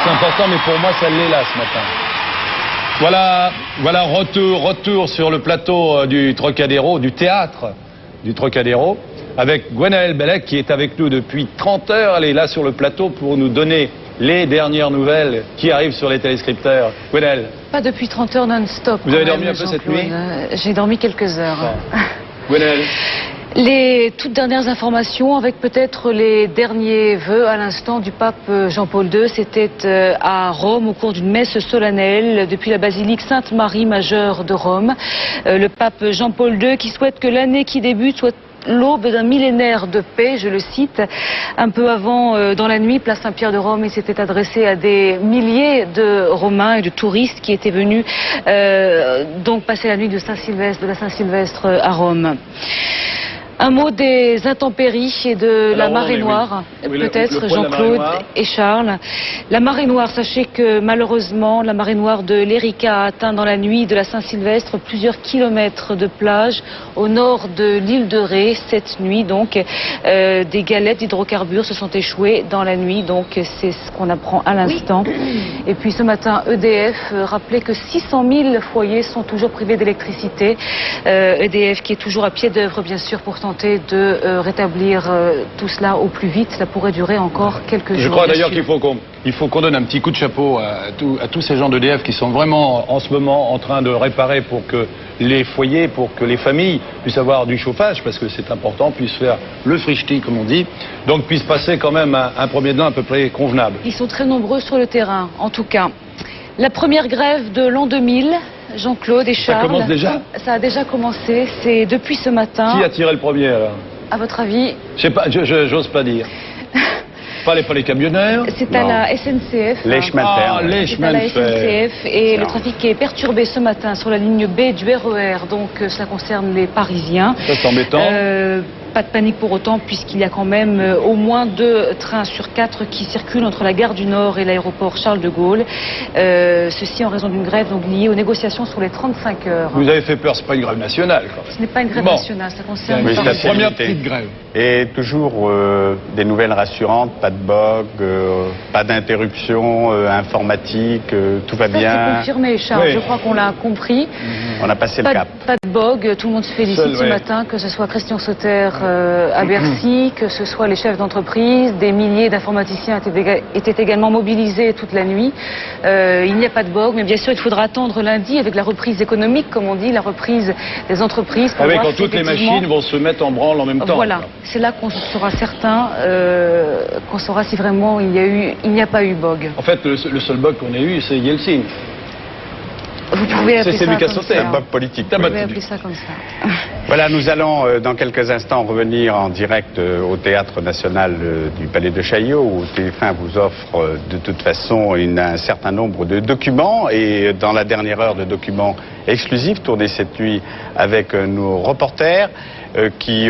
[SPEAKER 2] C'est important, mais pour moi, ça l'est là ce matin. Voilà, retour sur le plateau du Trocadéro, du théâtre du Trocadéro, avec Gwenaëlle Bellec qui est avec nous depuis 30 heures. Elle est là sur le plateau pour nous donner les dernières nouvelles qui arrivent sur les téléscripteurs. Gwenaëlle.
[SPEAKER 5] Pas depuis 30 heures non-stop.
[SPEAKER 2] Vous avez dormi un peu cette nuit?
[SPEAKER 5] J'ai dormi quelques heures.
[SPEAKER 2] Gwenaëlle.
[SPEAKER 5] Les toutes dernières informations avec peut-être les derniers vœux à l'instant du pape Jean-Paul II. C'était à Rome au cours d'une messe solennelle depuis la basilique Sainte-Marie majeure de Rome. Le pape Jean-Paul II qui souhaite que l'année qui débute soit l'aube d'un millénaire de paix, je le cite. Un peu avant, dans la nuit, place Saint-Pierre de Rome, il s'était adressé à des milliers de Romains et de touristes qui étaient venus donc passer la nuit de la Saint-Sylvestre à Rome. Un mot des intempéries et de la marée noire, peut-être Jean-Claude et Charles. La marée noire, sachez que malheureusement, la marée noire de l'Erika a atteint dans la nuit de la Saint-Sylvestre plusieurs kilomètres de plage au nord de l'île de Ré. Cette nuit, donc, des galettes d'hydrocarbures se sont échouées dans la nuit, donc c'est ce qu'on apprend à l'instant. Et puis ce matin, EDF rappelait que 600 000 foyers sont toujours privés d'électricité. EDF qui est toujours à pied d'œuvre, bien sûr, pour tenter de rétablir tout cela au plus vite. Ça pourrait durer encore quelques jours.
[SPEAKER 2] Je crois d'ailleurs qu'il faut qu'on donne un petit coup de chapeau à tous ces gens d'EDF qui sont vraiment en ce moment en train de réparer pour que les foyers, pour que les familles puissent avoir du chauffage, parce que c'est important, puissent faire le frichti comme on dit, donc puissent passer quand même un premier temps à peu près convenable.
[SPEAKER 5] Ils sont très nombreux sur le terrain, en tout cas. La première grève de l'an 2000, Jean-Claude et Charles.
[SPEAKER 2] Ça commence déjà?
[SPEAKER 5] Ça a déjà commencé, c'est depuis ce matin.
[SPEAKER 2] Qui a tiré le premier alors?
[SPEAKER 5] À votre avis?
[SPEAKER 2] Je sais pas, j'ose pas dire. Pas les camionneurs?
[SPEAKER 5] C'est à la SNCF.
[SPEAKER 1] Les chemins de fer.
[SPEAKER 2] Les chemins de fer.
[SPEAKER 5] C'est à la SNCF et le trafic est perturbé ce matin sur la ligne B du RER, donc cela concerne les Parisiens.
[SPEAKER 2] Ça c'est embêtant.
[SPEAKER 5] Pas de panique pour autant puisqu'il y a quand même au moins 2 trains sur 4 qui circulent entre la gare du Nord et l'aéroport Charles de Gaulle. Ceci en raison d'une grève donc liée aux négociations sur les 35 heures.
[SPEAKER 2] Vous avez fait peur, c'est pas une grève nationale.
[SPEAKER 5] Ce n'est pas une grève nationale, ça concerne
[SPEAKER 2] la première petite grève.
[SPEAKER 1] Et toujours des nouvelles rassurantes, pas de bug, pas d'interruption informatique, tout va bien.
[SPEAKER 5] C'est confirmé, Charles, je crois qu'on l'a compris.
[SPEAKER 1] On a passé le cap.
[SPEAKER 5] Pas de bog. Tout le monde se félicite ce matin, que ce soit Christian Sauter à Bercy, que ce soit les chefs d'entreprise. Des milliers d'informaticiens étaient également mobilisés toute la nuit. Il n'y a pas de bog, mais bien sûr, il faudra attendre lundi avec la reprise économique, comme on dit, la reprise des entreprises.
[SPEAKER 2] Ah oui, quand toutes les machines vont se mettre en branle en même temps.
[SPEAKER 5] Voilà, c'est là qu'on sera certain, qu'on saura si vraiment il n'y a pas eu bog.
[SPEAKER 2] En fait, le seul bug qu'on ait eu, c'est Yeltsin.
[SPEAKER 5] Vous pouvez appeler ça comme ça.
[SPEAKER 1] C'est un bug politique.
[SPEAKER 5] Vous pouvez appeler ça comme ça.
[SPEAKER 1] Voilà, nous allons dans quelques instants revenir en direct au Théâtre National du Palais de Chaillot, où TF1 vous offre de toute façon un certain nombre de documents, et dans la dernière heure de documents exclusifs tournés cette nuit avec nos reporters qui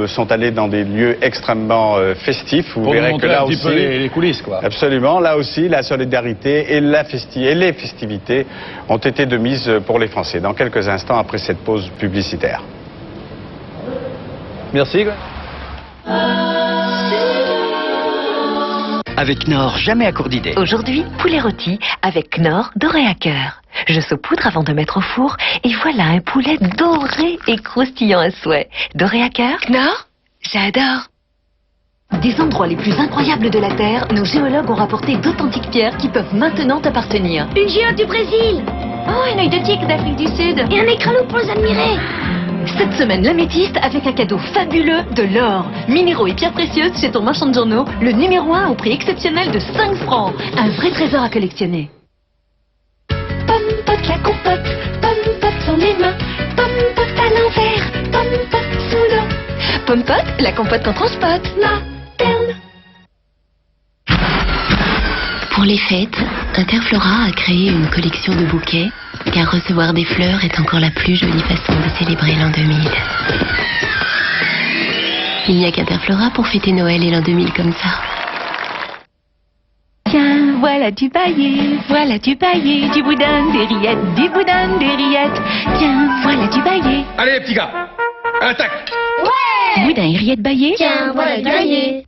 [SPEAKER 1] sont allés dans des lieux extrêmement festifs. Vous verrez que là
[SPEAKER 2] un
[SPEAKER 1] aussi,
[SPEAKER 2] petit peu les coulisses, quoi.
[SPEAKER 1] Absolument, là aussi, la solidarité et les festivités ont été de mise pour les Français. Dans quelques instants, après cette pause publicitaire.
[SPEAKER 2] Merci.
[SPEAKER 8] Avec Knorr, jamais à court d'idées.
[SPEAKER 14] Aujourd'hui, poulet rôti avec Knorr doré à cœur. Je saupoudre avant de mettre au four et voilà un poulet doré et croustillant à souhait. Doré à cœur, Knorr, j'adore. Des endroits les plus incroyables de la Terre, nos géologues ont rapporté d'authentiques pierres qui peuvent maintenant appartenir.
[SPEAKER 23] Une géode du Brésil.
[SPEAKER 14] Oh, un œil de tigre d'Afrique du Sud.
[SPEAKER 23] Et un écran pour les admirer.
[SPEAKER 14] Cette semaine, l'améthyste avec un cadeau fabuleux, de l'or. Minéraux et pierres précieuses chez ton marchand de journaux. Le numéro 1 au prix exceptionnel de 5 francs. Un vrai trésor à collectionner.
[SPEAKER 23] Pomme pote la compote, pomme pote sans les mains, pomme pote à l'envers, pomme pote sous l'eau.
[SPEAKER 14] Pomme pote, la compote qu'on transpote.
[SPEAKER 23] Materne.
[SPEAKER 14] Pour les fêtes, Interflora a créé une collection de bouquets, car recevoir des fleurs est encore la plus jolie façon de célébrer l'an 2000. Il n'y a qu'Interflora pour fêter Noël et l'an 2000 comme ça. Tiens, voilà du baillet, du boudin, des rillettes, du boudin, des rillettes. Tiens, voilà du baillet.
[SPEAKER 2] Allez, les petits gars, attaque.
[SPEAKER 23] Ouais.
[SPEAKER 14] Boudin et rillettes baillet.
[SPEAKER 23] Tiens, voilà du baillet.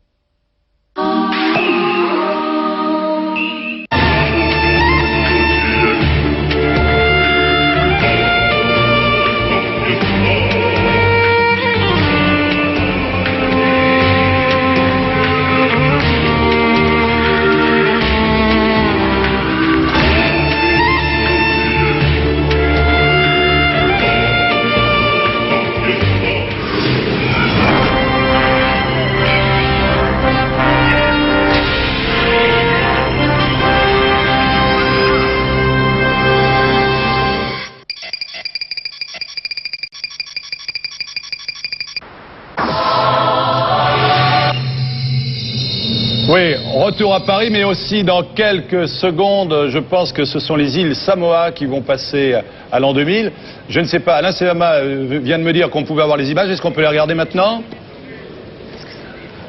[SPEAKER 2] Oui, retour à Paris, mais aussi dans quelques secondes, je pense que ce sont les îles Samoa qui vont passer à l'an 2000. Je ne sais pas, Alain Séama vient de me dire qu'on pouvait avoir les images, est-ce qu'on peut les regarder maintenant?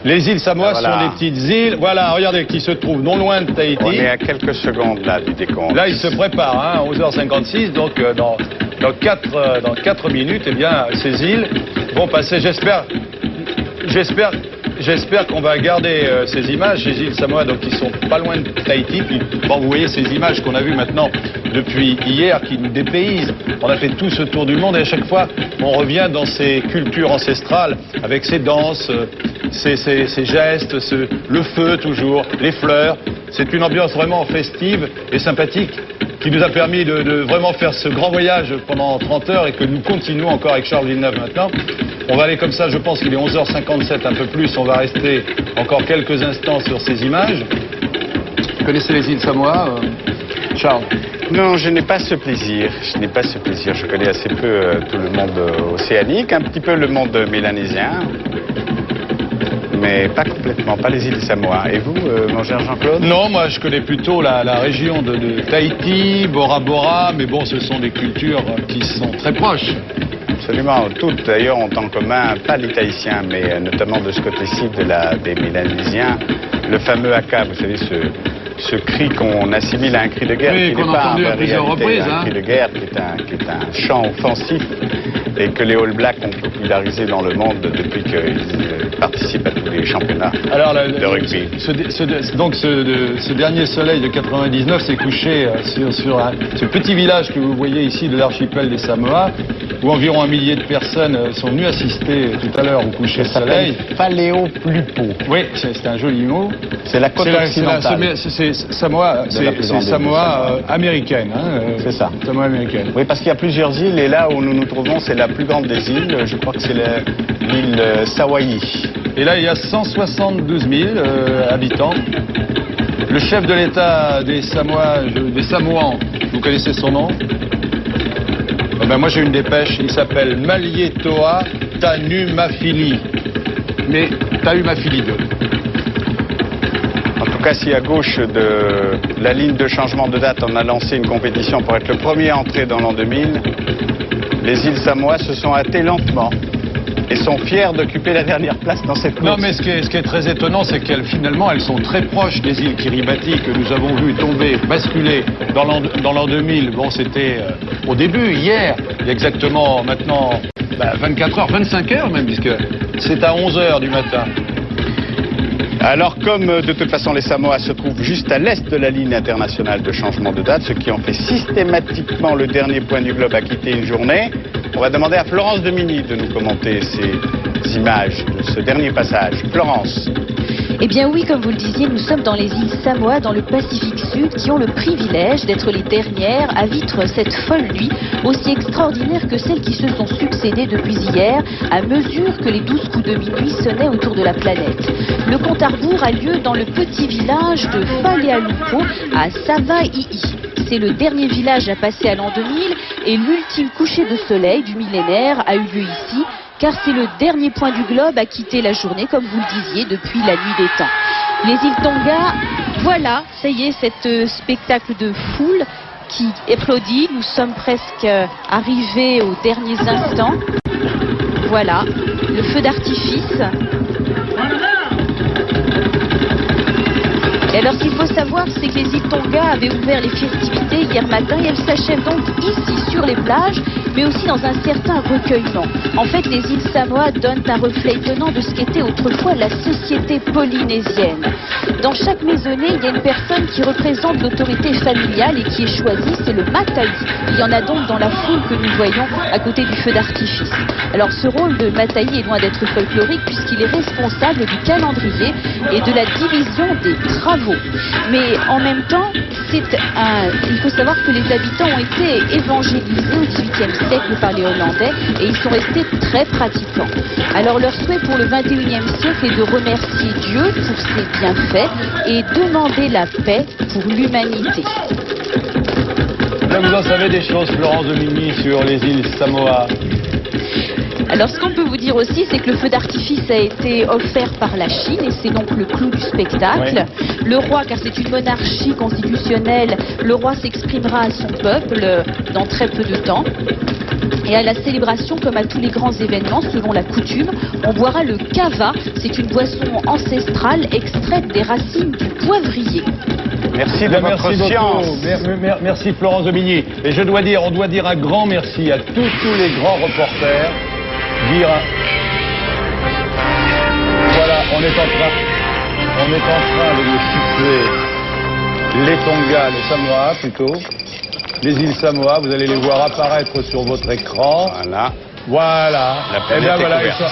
[SPEAKER 2] Les îles Samoa sont des petites îles, voilà, regardez, qui se trouvent non loin de Tahiti.
[SPEAKER 1] On est à quelques secondes là du décompte.
[SPEAKER 2] Là, ils se préparent, hein, 11h56, donc dans 4 minutes, eh bien, ces îles vont passer, J'espère qu'on va garder ces images, ces îles Samoa, donc qui sont pas loin de Tahiti. Puis, bon, vous voyez ces images qu'on a vues maintenant depuis hier, qui nous dépaysent. On a fait tout ce tour du monde et à chaque fois, on revient dans ces cultures ancestrales, avec ces danses, ces gestes, le feu toujours, les fleurs. C'est une ambiance vraiment festive et sympathique qui nous a permis de vraiment faire ce grand voyage pendant 30 heures et que nous continuons encore avec Charles Villeneuve maintenant. On va aller comme ça, je pense qu'il est 11h57, un peu plus. On va rester encore quelques instants sur ces images. Vous connaissez les îles Samoa, Charles?
[SPEAKER 1] Non, je n'ai pas ce plaisir. Je connais assez peu tout le monde océanique, un petit peu le monde mélanésien, mais pas complètement, pas les îles Samoa. Et vous, mon cher Jean-Claude?
[SPEAKER 2] Non, moi je connais plutôt la région de Tahiti, Bora Bora, mais bon, ce sont des cultures qui sont très proches.
[SPEAKER 1] Absolument, toutes d'ailleurs ont en commun, pas les Tahitiens, mais notamment de ce côté-ci des Mélanésiens, le fameux haka, vous savez, ce cri qu'on assimile à un cri de guerre,
[SPEAKER 2] oui,
[SPEAKER 1] qui n'est pas
[SPEAKER 2] à plusieurs reprises,
[SPEAKER 1] un cri de guerre, qui est un chant offensif et que les All Blacks ont popularisé dans le monde depuis qu'ils participent à tous les championnats de rugby.
[SPEAKER 2] Ce dernier soleil de 99 s'est couché sur ce petit village que vous voyez ici de l'archipel des Samoa, où environ 1 millier de personnes sont venues assister tout à l'heure au coucher de soleil.
[SPEAKER 1] Paléo Plupo.
[SPEAKER 2] Oui, c'est un joli mot.
[SPEAKER 1] C'est la côte occidentale.
[SPEAKER 2] C'est Samoa, américaine.
[SPEAKER 1] C'est ça.
[SPEAKER 2] Samoa américaine.
[SPEAKER 1] Oui, parce qu'il y a plusieurs îles et là où nous nous trouvons, c'est la plus grande des îles. Je crois que c'est l'île Sawaï.
[SPEAKER 2] Et là, il y a 172 000 habitants. Le chef de l'État des Samoans, vous connaissez son nom? Moi, j'ai une dépêche. Il s'appelle Malietoa Tanumafili. Mais Tanumafili 2.
[SPEAKER 1] En tout cas, si à gauche de la ligne de changement de date, on a lancé une compétition pour être le premier à entrer dans l'an 2000, les îles Samoa se sont hâtées lentement et sont fiers d'occuper la dernière place dans cette course.
[SPEAKER 2] Non, mais ce qui est très étonnant, c'est finalement, elles sont très proches des îles Kiribati que nous avons vues tomber, basculer dans l'an 2000. Bon, c'était au début, hier, il y a exactement maintenant 24 heures, 25 heures même, puisque c'est à 11 heures du matin.
[SPEAKER 1] Alors, comme de toute façon les Samoa se trouvent juste à l'est de la ligne internationale de changement de date, ce qui en fait systématiquement le dernier point du globe à quitter une journée, on va demander à Florence Domini de nous commenter ces images de ce dernier passage. Florence.
[SPEAKER 7] Eh bien oui, comme vous le disiez, nous sommes dans les îles Samoa, dans le Pacifique Sud, qui ont le privilège d'être les dernières à vivre cette folle nuit, aussi extraordinaire que celles qui se sont succédées depuis hier, à mesure que les 12 coups de minuit sonnaient autour de la planète. Le compte à rebours a lieu dans le petit village de Falealupo, à Savaii. C'est le dernier village à passer à l'an 2000 et l'ultime coucher de soleil du millénaire a eu lieu ici, car c'est le dernier point du globe à quitter la journée, comme vous le disiez, depuis la nuit des temps. Les îles Tonga, voilà, ça y est, cet spectacle de foule qui applaudit. Nous sommes presque arrivés aux derniers instants. Voilà, le feu d'artifice. Et alors, ce qu'il faut savoir, c'est que les îles Tonga avaient ouvert les festivités hier matin et elles s'achèvent donc ici sur les plages, mais aussi dans un certain recueillement. En fait, les îles Samoa donnent un reflet étonnant de ce qu'était autrefois la société polynésienne. Dans chaque maisonnée, il y a une personne qui représente l'autorité familiale et qui est choisie, c'est le Matai. Il y en a donc dans la foule que nous voyons à côté du feu d'artifice. Alors, ce rôle de Matai est loin d'être folklorique puisqu'il est responsable du calendrier et de la division des travaux. Mais en même temps, il faut savoir que les habitants ont été évangélisés au XVIIIe siècle par les Hollandais et ils sont restés très pratiquants. Alors leur souhait pour le XXIe siècle est de remercier Dieu pour ses bienfaits et demander la paix pour l'humanité.
[SPEAKER 2] Là, vous en savez des choses, Florence Domini, sur les îles Samoa?
[SPEAKER 7] Alors ce qu'on peut vous dire aussi, c'est que le feu d'artifice a été offert par la Chine et c'est donc le clou du spectacle. Oui. Le roi, car c'est une monarchie constitutionnelle, le roi s'exprimera à son peuple dans très peu de temps. Et à la célébration, comme à tous les grands événements, selon la coutume, on boira le kava. C'est une boisson ancestrale extraite des racines du poivrier.
[SPEAKER 1] Merci de votre science.
[SPEAKER 2] Merci Florence Domini. Et on doit dire un grand merci à tous les grands reporters. Voilà, on est en train de vous situer les Tonga, les Samoa plutôt, les îles Samoa, vous allez les voir apparaître sur votre écran. Voilà.
[SPEAKER 1] La planète est couverte.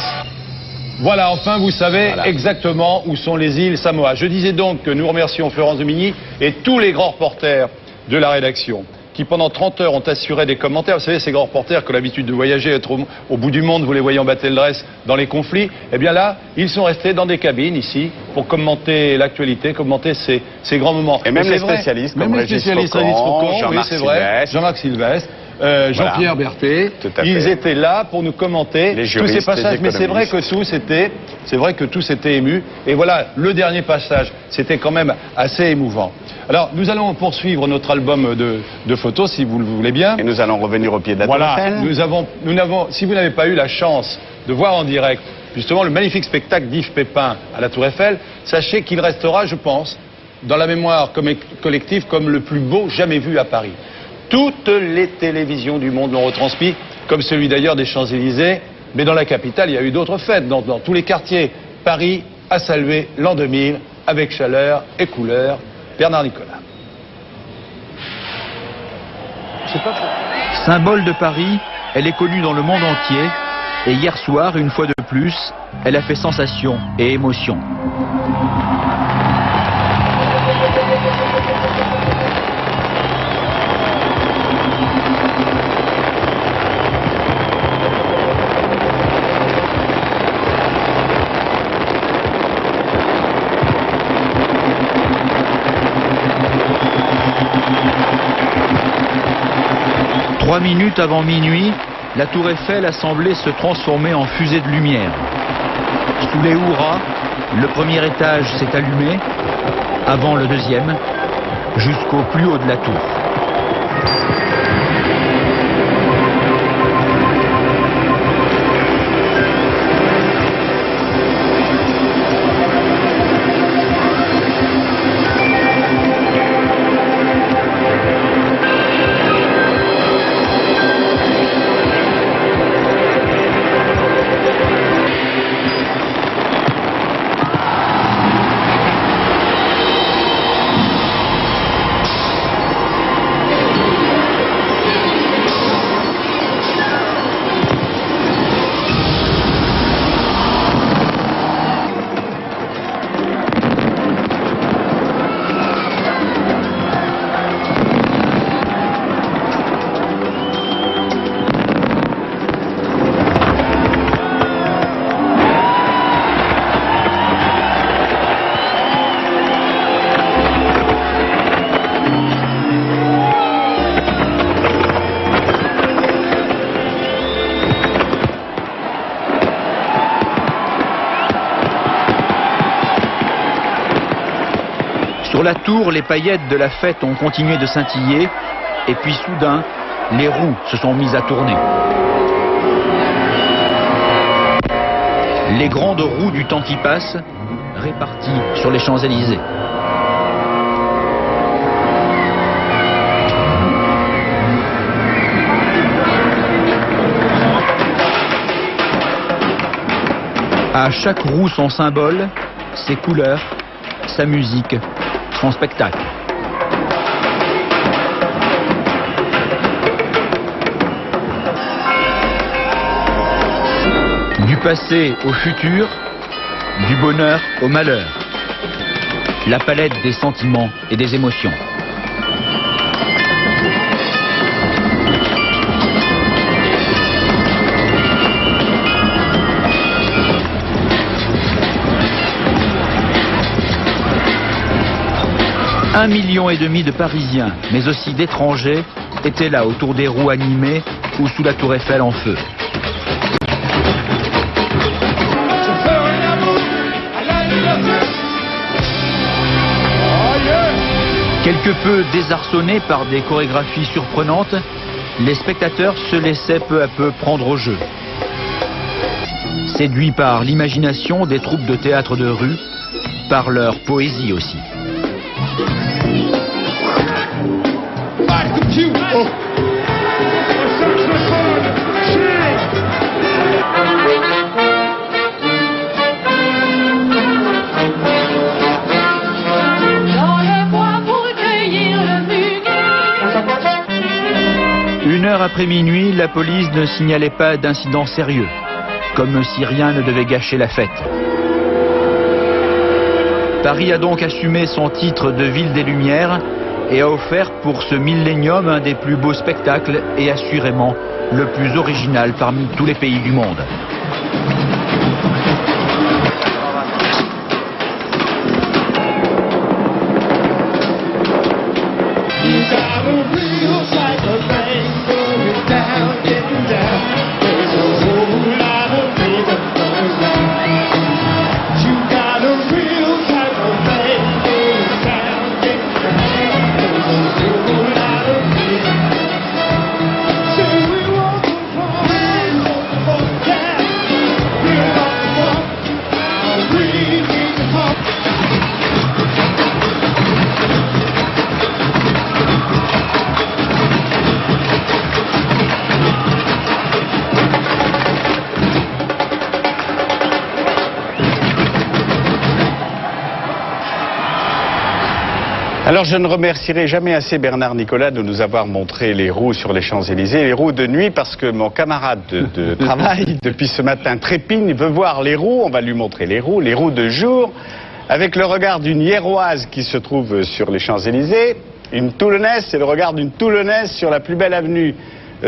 [SPEAKER 2] Voilà, enfin vous savez exactement où sont les îles Samoa. Je disais donc que nous remercions Florence Domini et tous les grands reporters de la rédaction, qui pendant 30 heures ont assuré des commentaires. Vous savez, ces grands reporters qui ont l'habitude de voyager, être au bout du monde, vous les voyez en battle dress dans les conflits, eh bien là, ils sont restés dans des cabines ici pour commenter l'actualité, commenter ces grands moments.
[SPEAKER 1] Et même les spécialistes, comme Régis Faucon,
[SPEAKER 2] Jean-Marc Sylvestre, Jean-Pierre Berthet, ils étaient là pour nous commenter tous ces passages. Mais c'est vrai que tous étaient émus. Et voilà, le dernier passage, c'était quand même assez émouvant. Alors, nous allons poursuivre notre album de photos, si vous le voulez bien.
[SPEAKER 1] Et nous allons revenir au pied de la Tour Eiffel.
[SPEAKER 2] Si vous n'avez pas eu la chance de voir en direct, justement, le magnifique spectacle d'Yves Pépin à la Tour Eiffel, sachez qu'il restera, je pense, dans la mémoire collective comme le plus beau jamais vu à Paris. Toutes les télévisions du monde l'ont retransmis, comme celui d'ailleurs des Champs-Élysées. Mais dans la capitale, il y a eu d'autres fêtes, dans tous les quartiers. Paris a salué l'an 2000 avec chaleur et couleur. Bernard Nicolas.
[SPEAKER 10] Symbole de Paris, elle est connue dans le monde entier. Et hier soir, une fois de plus, elle a fait sensation et émotion. Trois minutes avant minuit, la tour Eiffel a semblé se transformer en fusée de lumière. Sous les hurrahs, le premier étage s'est allumé, avant le deuxième, jusqu'au plus haut de la tour. Sur la tour, les paillettes de la fête ont continué de scintiller, et puis soudain, les roues se sont mises à tourner. Les grandes roues du temps qui passe, réparties sur les Champs-Élysées. À chaque roue son symbole, ses couleurs, sa musique, son spectacle. Du passé au futur, du bonheur au malheur. La palette des sentiments et des émotions. Un million et demi de Parisiens, mais aussi d'étrangers, étaient là autour des roues animées ou sous la tour Eiffel en feu. Quelque peu désarçonnés par des chorégraphies surprenantes, les spectateurs se laissaient peu à peu prendre au jeu. Séduits par l'imagination des troupes de théâtre de rue, par leur poésie aussi. Une heure après minuit, la police ne signalait pas d'incident sérieux, comme si rien ne devait gâcher la fête. Paris a donc assumé son titre de ville des Lumières et a offert pour ce millénium un des plus beaux spectacles et assurément le plus original parmi tous les pays du monde.
[SPEAKER 1] Alors je ne remercierai jamais assez Bernard Nicolas de nous avoir montré les roues sur les Champs-Élysées, les roues de nuit, parce que mon camarade de travail, depuis ce matin, trépigne, veut voir les roues. On va lui montrer les roues de jour, avec le regard d'une Hiéroise qui se trouve sur les Champs-Élysées. Une Toulonnaise, c'est le regard d'une Toulonnaise sur la plus belle avenue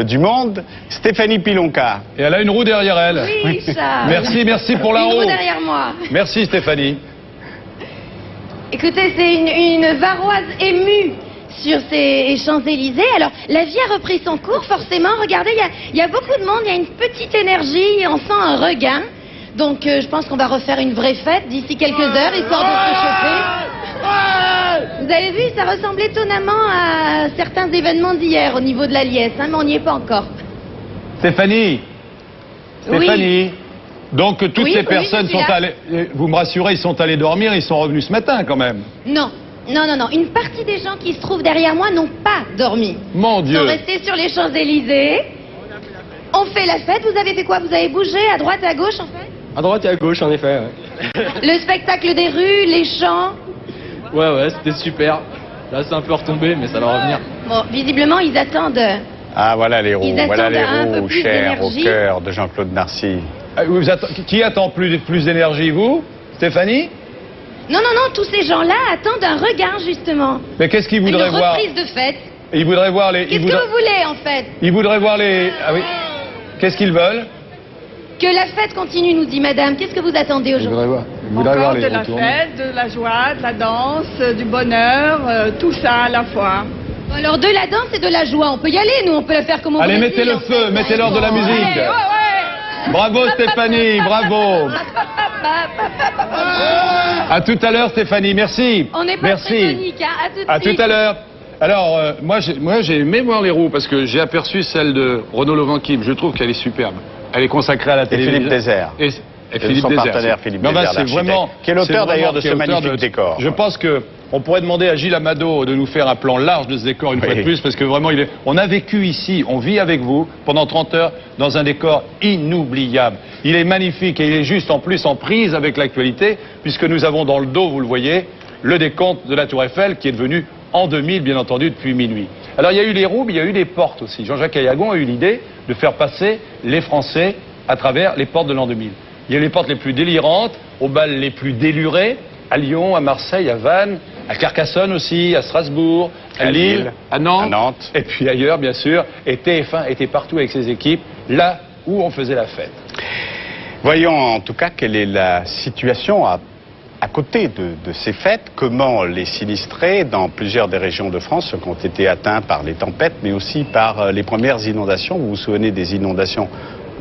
[SPEAKER 1] du monde, Stéphanie Pilonka.
[SPEAKER 2] Et elle a une roue derrière elle.
[SPEAKER 9] Oui, Charles.
[SPEAKER 2] Merci pour la roue.
[SPEAKER 9] Une roue derrière moi.
[SPEAKER 2] Merci Stéphanie.
[SPEAKER 9] Écoutez, c'est une Varoise émue sur ces Champs-Élysées. Alors, la vie a repris son cours, forcément. Regardez, il y a beaucoup de monde, il y a une petite énergie, on sent un regain. Donc, je pense qu'on va refaire une vraie fête d'ici quelques heures, histoire de se chauffer. Vous avez vu, ça ressemble étonnamment à certains événements d'hier au niveau de la liesse, hein, mais on n'y est pas encore.
[SPEAKER 2] Stéphanie.
[SPEAKER 9] Oui.
[SPEAKER 2] Donc toutes ces personnes sont allées, vous me rassurez, ils sont allés dormir, ils sont revenus ce matin quand même.
[SPEAKER 9] Non. Une partie des gens qui se trouvent derrière moi n'ont pas dormi.
[SPEAKER 2] Mon Dieu.
[SPEAKER 9] Ils sont restés sur les Champs-Élysées. On fait la fête. Vous avez fait quoi? Vous avez bougé à droite et à gauche en fait?
[SPEAKER 11] À droite et à gauche en effet. Ouais.
[SPEAKER 9] Le spectacle des rues, les chants.
[SPEAKER 11] Ouais, c'était super. Là c'est un peu retombé, mais ça va revenir.
[SPEAKER 9] Bon, visiblement ils attendent.
[SPEAKER 1] Ah voilà les roues,
[SPEAKER 9] un peu plus
[SPEAKER 1] chères au
[SPEAKER 9] d'énergie.
[SPEAKER 1] cœur de Jean-Claude Narcy.
[SPEAKER 2] Qui attend plus d'énergie, vous, Stéphanie?
[SPEAKER 9] Non, tous ces gens-là attendent un regain, justement.
[SPEAKER 2] Mais qu'est-ce qu'ils voudraient voir?
[SPEAKER 9] Une reprise de fête.
[SPEAKER 2] Ils voudraient voir les...
[SPEAKER 9] Qu'est-ce que vous voulez, en fait?
[SPEAKER 2] Ils voudraient voir les... Ah oui. Qu'est-ce qu'ils veulent?
[SPEAKER 9] Que la fête continue, nous dit madame. Qu'est-ce que vous attendez aujourd'hui?
[SPEAKER 2] Ils voudraient voir les
[SPEAKER 12] de la fête, de la joie, de la danse, du bonheur, tout ça à la fois.
[SPEAKER 9] Alors, de la danse et de la joie, on peut y aller, nous, on peut la faire comme on veut.
[SPEAKER 2] Allez, mettez le feu, mettez-leur de la musique.
[SPEAKER 12] Ouais.
[SPEAKER 2] Bravo Stéphanie, bravo. À tout à l'heure Stéphanie, merci.
[SPEAKER 9] On n'est pas très tonique, hein.
[SPEAKER 2] À tout à l'heure. Alors, moi j'ai aimé voir les roues parce que j'ai aperçu celle de Renaud Lovanquim. Je trouve qu'elle est superbe. Elle est consacrée à la télévision.
[SPEAKER 1] Philippe Désert.
[SPEAKER 2] Et Philippe
[SPEAKER 1] son
[SPEAKER 2] Désert.
[SPEAKER 1] partenaire Philippe
[SPEAKER 2] Non,
[SPEAKER 1] Désert,
[SPEAKER 2] c'est vraiment...
[SPEAKER 1] qui est l'auteur d'ailleurs de ce magnifique décor.
[SPEAKER 2] Je pense que on pourrait demander à Gilles Amado de nous faire un plan large de ce décor une fois de plus, parce que vraiment, on a vécu ici, on vit avec vous pendant 30 heures dans un décor inoubliable. Il est magnifique et il est juste en plus en prise avec l'actualité, puisque nous avons dans le dos, vous le voyez, le décompte de la Tour Eiffel qui est devenu en 2000, bien entendu, depuis minuit. Alors il y a eu les roues, mais il y a eu les portes aussi. Jean-Jacques Ayagon a eu l'idée de faire passer les Français à travers les portes de l'an 2000. Il y a eu les portes les plus délirantes, aux balles les plus délurées, à Lyon, à Marseille, à Vannes, à Carcassonne aussi, à Strasbourg, à Lille, à Nantes, et puis ailleurs, bien sûr. Et TF1 était partout avec ses équipes, là où on faisait la fête.
[SPEAKER 1] Voyons en tout cas quelle est la situation à côté de ces fêtes, comment les sinistrés dans plusieurs des régions de France, ceux qui ont été atteints par les tempêtes, mais aussi par les premières inondations. Vous vous souvenez des inondations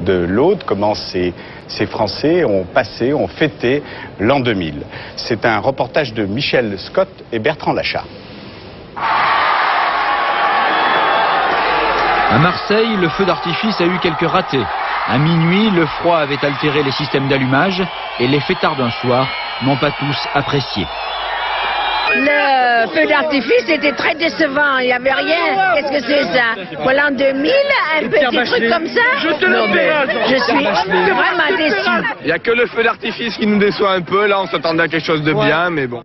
[SPEAKER 1] de l'Aude, comment ces Français ont fêté l'an 2000. C'est un reportage de Michel Scott et Bertrand Lachat.
[SPEAKER 10] À Marseille, le feu d'artifice a eu quelques ratés. À minuit, le froid avait altéré les systèmes d'allumage et les fêtards d'un soir n'ont pas tous apprécié.
[SPEAKER 24] Le feu d'artifice était très décevant, il n'y avait rien. Qu'est-ce que c'est ça? Voilà en 2000, un petit truc comme ça? Non, mais je suis vraiment déçu.
[SPEAKER 11] Il n'y a que le feu d'artifice qui nous déçoit un peu, là on s'attendait à quelque chose de bien, mais bon.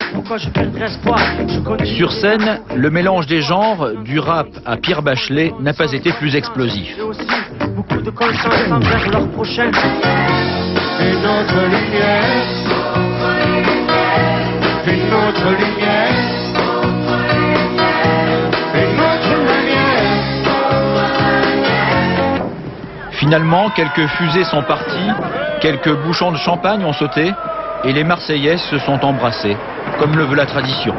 [SPEAKER 10] Sur scène, le mélange des genres, du rap à Pierre Bachelet, n'a pas été plus explosif.
[SPEAKER 17] Beaucoup de conscience envers leur prochain. Une autre lumière. Une autre lumière. Une autre lumière.
[SPEAKER 10] Finalement, quelques fusées sont parties, quelques bouchons de champagne ont sauté et les Marseillaises se sont embrassées, comme le veut la tradition.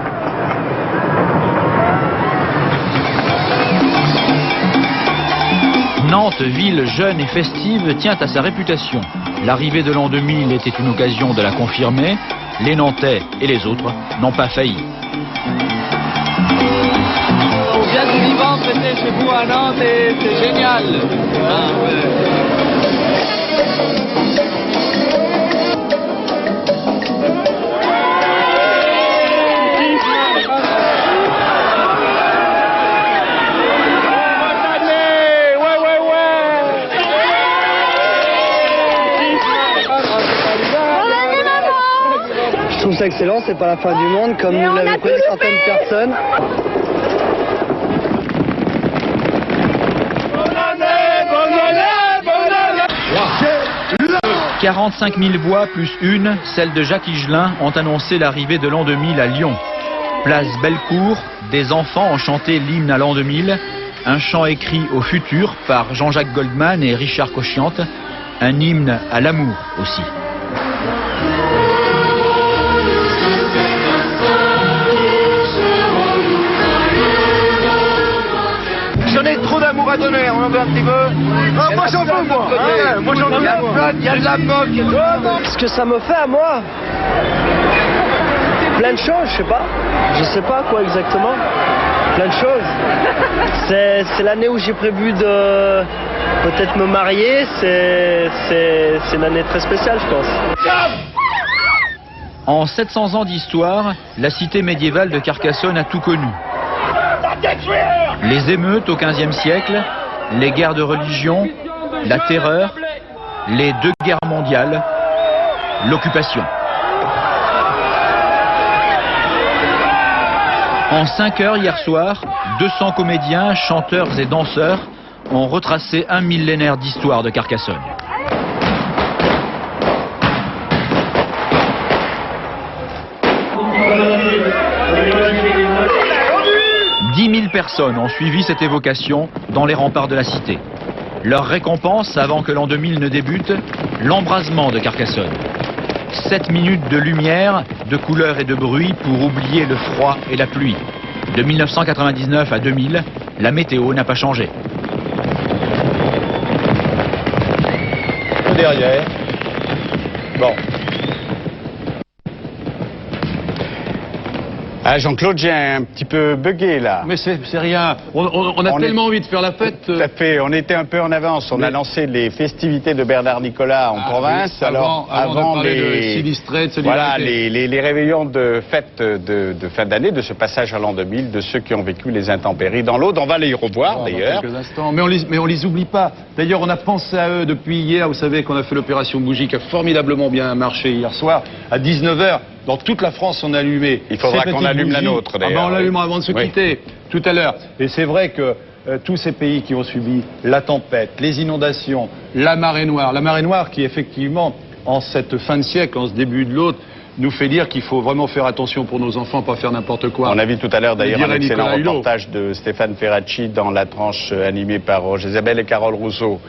[SPEAKER 10] Nantes, ville jeune et festive, tient à sa réputation. L'arrivée de l'an 2000 était une occasion de la confirmer. Les Nantais et les autres n'ont pas failli.
[SPEAKER 12] On vient du Liban, fêter chez vous à Nantes et c'est génial.
[SPEAKER 15] c'est excellent, c'est pas la fin du monde, comme nous l'avaient pris certaines personnes.
[SPEAKER 10] 45 000 voix plus une, celle de Jacques Higelin, ont annoncé l'arrivée de l'an 2000 à Lyon. Place Bellecour, des enfants ont chanté l'hymne à l'an 2000, un chant écrit au futur par Jean-Jacques Goldman et Richard Cochiante, un hymne à l'amour aussi.
[SPEAKER 11] J'en ai trop d'amour à donner, on en veut un petit peu. Ah, moi j'en veux, moi. Ah, moi j'en veux. Il y a de la moque.
[SPEAKER 15] Ce que ça me fait à moi, plein de choses, je sais pas quoi exactement, plein de choses. C'est l'année où j'ai prévu de peut-être me marier, c'est une année très spéciale, je pense.
[SPEAKER 10] En 700 ans d'histoire, la cité médiévale de Carcassonne a tout connu. Les émeutes au XVe siècle, les guerres de religion, la terreur, les 2 guerres mondiales, l'occupation. En 5 heures hier soir, 200 comédiens, chanteurs et danseurs ont retracé un millénaire d'histoire de Carcassonne. 10 000 personnes ont suivi cette évocation dans les remparts de la cité. Leur récompense, avant que l'an 2000 ne débute, l'embrasement de Carcassonne. 7 minutes de lumière, de couleurs et de bruit pour oublier le froid et la pluie. De 1999 à 2000, la météo n'a pas changé.
[SPEAKER 1] Derrière. Bon. Ah, Jean-Claude, j'ai un petit peu bugué là.
[SPEAKER 2] Mais c'est rien. On a tellement envie de faire la fête.
[SPEAKER 1] Tout à fait. On était un peu en avance. On a lancé les festivités de Bernard Nicolas en province.
[SPEAKER 2] Oui, avant les sinistrés, de
[SPEAKER 1] voilà, les réveillons de fête de fin d'année, de ce passage à l'an 2000, de ceux qui ont vécu les intempéries dans l'Aude. On va les revoir d'ailleurs.
[SPEAKER 2] Quelques instants. Mais on les oublie pas. D'ailleurs, on a pensé à eux depuis hier. Vous savez qu'on a fait l'opération Bougie qui a formidablement bien marché hier soir. À 19h, dans toute la France, on a allumé.
[SPEAKER 1] Il faudra qu'on allume la nôtre d'ailleurs.
[SPEAKER 2] On l'allumera avant de se quitter tout à l'heure. Et c'est vrai que tous ces pays qui ont subi la tempête, les inondations, la marée noire qui effectivement, en cette fin de siècle, en ce début de l'autre, nous fait dire qu'il faut vraiment faire attention pour nos enfants, pas faire n'importe quoi.
[SPEAKER 1] On a vu tout à l'heure d'ailleurs un excellent reportage de Stéphane Ferracci dans la tranche animée par Roger Isabelle et Carole Rousseau.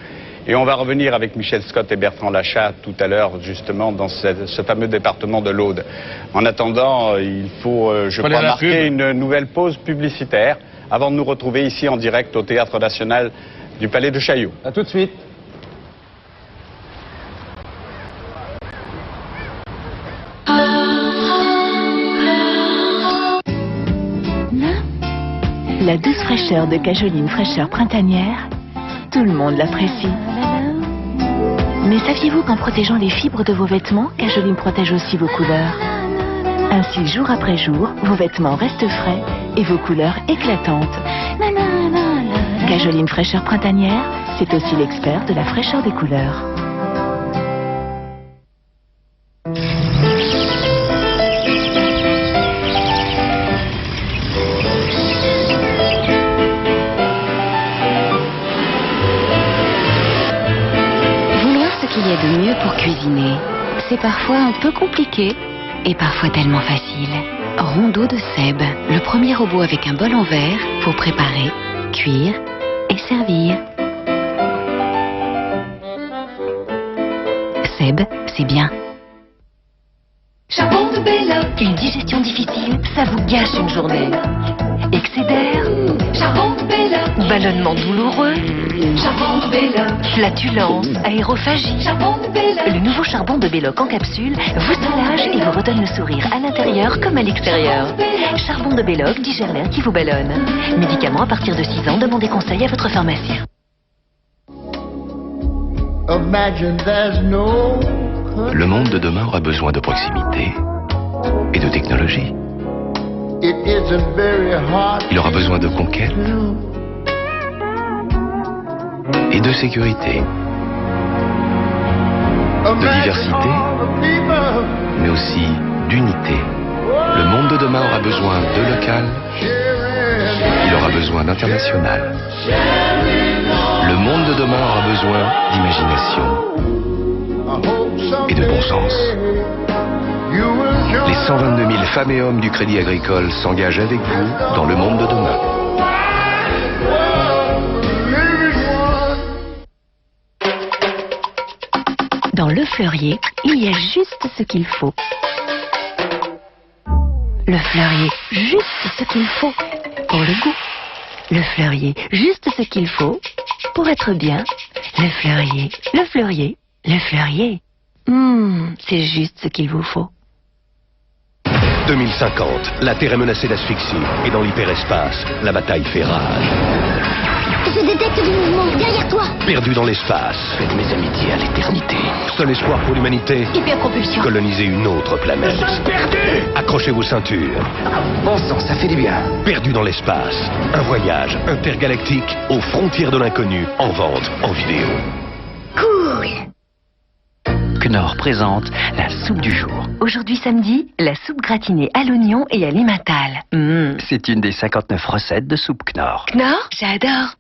[SPEAKER 1] Et on va revenir avec Michel Scott et Bertrand Lachat tout à l'heure, justement, dans ce fameux département de l'Aude. En attendant, il faut, je crois, marquer une nouvelle pause publicitaire avant de nous retrouver ici en direct au Théâtre National du Palais de Chaillot.
[SPEAKER 2] À tout de suite.
[SPEAKER 16] La douce fraîcheur de Cajoline fraîcheur printanière, tout le monde l'apprécie. Mais saviez-vous qu'en protégeant les fibres de vos vêtements, Cajoline protège aussi vos couleurs? Ainsi, jour après jour, vos vêtements restent frais et vos couleurs éclatantes. Cajoline fraîcheur printanière, c'est aussi l'expert de la fraîcheur des couleurs.
[SPEAKER 19] De mieux pour cuisiner, c'est parfois un peu compliqué et parfois tellement facile. Rondeau de Seb, le premier robot avec un bol en verre pour préparer, cuire et servir. Seb, c'est bien.
[SPEAKER 23] Charbon de Belloc.
[SPEAKER 19] Une digestion difficile, ça vous gâche une journée. Excès d'air.
[SPEAKER 23] Charbon de Belloc.
[SPEAKER 19] Ballonnement douloureux.
[SPEAKER 23] Charbon de Belloc.
[SPEAKER 19] Flatulence, aérophagie.
[SPEAKER 23] Charbon de Belloc.
[SPEAKER 19] Le nouveau charbon de Belloc en capsule vous soulage et vous redonne le sourire à l'intérieur comme à l'extérieur. Charbon de Belloc digère l'air qui vous ballonne. Médicament à partir de 6 ans, demandez conseil à votre pharmacien.
[SPEAKER 20] Le monde de demain aura besoin de proximité et de technologie. Il aura besoin de conquête et de sécurité, de diversité, mais aussi d'unité. Le monde de demain aura besoin de local, il aura besoin d'international. Le monde de demain aura besoin d'imagination et de bon sens. Les 122 000 femmes et hommes du Crédit Agricole s'engagent avec vous dans le monde de demain.
[SPEAKER 14] Dans Le Fleurier, il y a juste ce qu'il faut. Le Fleurier, juste ce qu'il faut pour le goût. Le Fleurier, juste ce qu'il faut pour être bien. Le Fleurier, le Fleurier, le Fleurier. C'est juste ce qu'il vous faut.
[SPEAKER 4] 2050, la Terre est menacée d'asphyxie. Et dans l'hyperespace, la bataille fait rage.
[SPEAKER 23] Je détecte du mouvement derrière toi.
[SPEAKER 4] Perdu dans l'espace. Faites mes amitiés à l'éternité. Seul espoir pour l'humanité.
[SPEAKER 23] Hyperpropulsion.
[SPEAKER 4] Coloniser une autre planète.
[SPEAKER 23] Nous sommes perdus.
[SPEAKER 4] Accrochez vos ceintures.
[SPEAKER 23] Bon sang, ça fait du bien.
[SPEAKER 4] Perdu dans l'espace. Un voyage intergalactique aux frontières de l'inconnu. En vente, en vidéo.
[SPEAKER 23] Cool.
[SPEAKER 8] Knorr présente la soupe du jour.
[SPEAKER 14] Aujourd'hui samedi, la soupe gratinée à l'oignon et à l'emmental.
[SPEAKER 8] C'est une des 59 recettes de soupe Knorr.
[SPEAKER 14] Knorr, j'adore.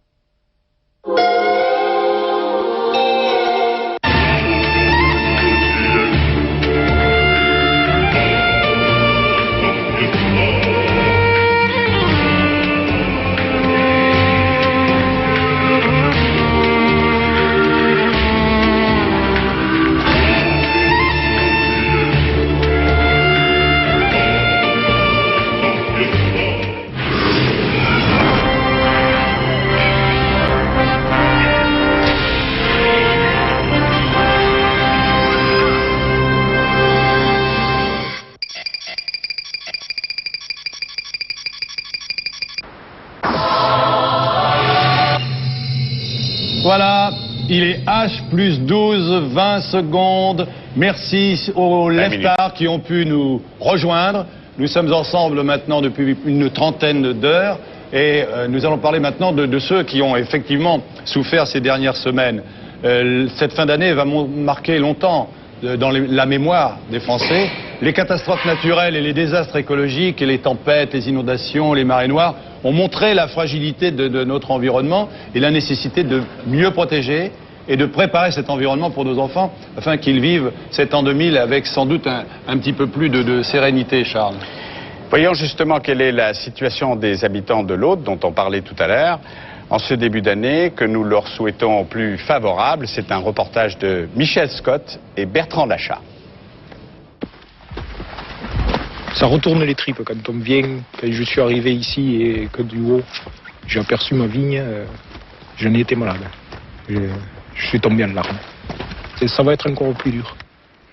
[SPEAKER 2] Voilà, il est H plus 12, 20 secondes. Merci aux leftards qui ont pu nous rejoindre. Nous sommes ensemble maintenant depuis une trentaine d'heures et nous allons parler maintenant de ceux qui ont effectivement souffert ces dernières semaines. Cette fin d'année va marquer longtemps dans la mémoire des Français. Les catastrophes naturelles et les désastres écologiques et les tempêtes, les inondations, les marées noires ont montré la fragilité de notre environnement et la nécessité de mieux protéger et de préparer cet environnement pour nos enfants afin qu'ils vivent cet an 2000 avec sans doute un petit peu plus de sérénité, Charles.
[SPEAKER 1] Voyons justement quelle est la situation des habitants de l'Aude dont on parlait tout à l'heure en ce début d'année que nous leur souhaitons plus favorable. C'est un reportage de Michel Scott et Bertrand Lachat.
[SPEAKER 18] Ça retourne les tripes quand on vient, quand je suis arrivé ici et que du haut, j'ai aperçu ma vigne, j'en ai été malade. Je suis tombé en larmes. Ça va être encore plus dur,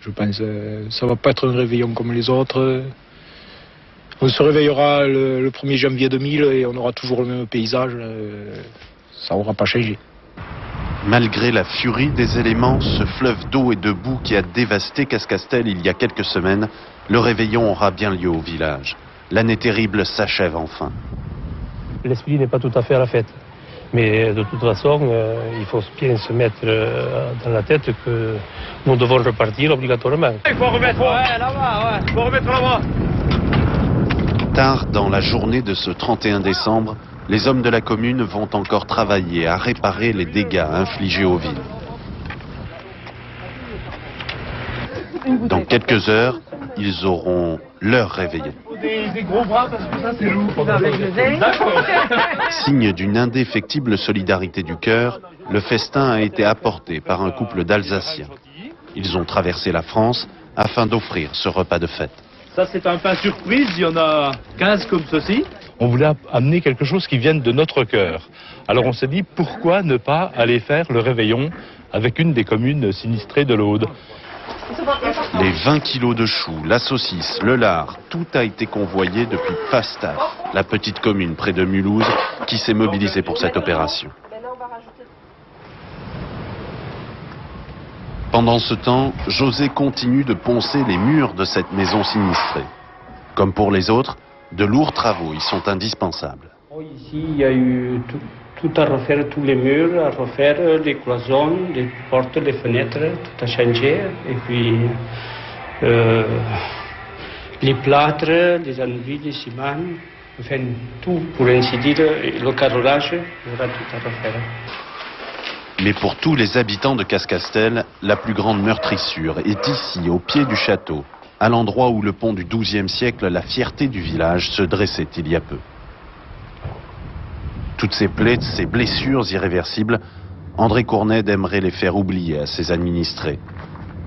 [SPEAKER 18] je pense. Ça va pas être un réveillon comme les autres. On se réveillera le 1er janvier 2000 et on aura toujours le même paysage. Ça n'aura pas changé.
[SPEAKER 21] Malgré la furie des éléments, ce fleuve d'eau et de boue qui a dévasté Cascastel il y a quelques semaines, le réveillon aura bien lieu au village. L'année terrible s'achève enfin.
[SPEAKER 15] L'esprit n'est pas tout à fait à la fête. Mais de toute façon, il faut bien se mettre dans la tête que nous devons repartir obligatoirement.
[SPEAKER 11] Il faut remettre là-bas, il faut remettre là-bas.
[SPEAKER 21] Tard dans la journée de ce 31 décembre, les hommes de la commune vont encore travailler à réparer les dégâts infligés aux villes. Dans quelques heures, ils auront leur réveillon.
[SPEAKER 11] Des gros bras parce que ça c'est lourd.
[SPEAKER 21] Signe d'une indéfectible solidarité du cœur, le festin a été apporté par un couple d'Alsaciens. Ils ont traversé la France afin d'offrir ce repas de fête.
[SPEAKER 22] Ça c'est un pain surprise, il y en a 15 comme ceci.
[SPEAKER 25] On voulait amener quelque chose qui vienne de notre cœur. Alors on s'est dit pourquoi ne pas aller faire le réveillon avec une des communes sinistrées de l'Aude.
[SPEAKER 21] Les 20 kilos de choux, la saucisse, le lard, tout a été convoyé depuis Pfastatt, la petite commune près de Mulhouse, qui s'est mobilisée pour cette opération. Pendant ce temps, José continue de poncer les murs de cette maison sinistrée. Comme pour les autres, de lourds travaux y sont indispensables.
[SPEAKER 15] Ici, il y a eu tout à refaire, tous les murs, à refaire les cloisons, les portes, les fenêtres, tout à changer. Et puis,
[SPEAKER 3] les plâtres, les aiguilles, les ciments, enfin tout, pour ainsi dire, le carrelage, on aura tout à refaire.
[SPEAKER 21] Mais pour tous les habitants de Cascastel, la plus grande meurtrissure est ici, au pied du château, à l'endroit où le pont du XIIe siècle, la fierté du village, se dressait il y a peu. Toutes ces plaies, ces blessures irréversibles, André Courned aimerait les faire oublier à ses administrés.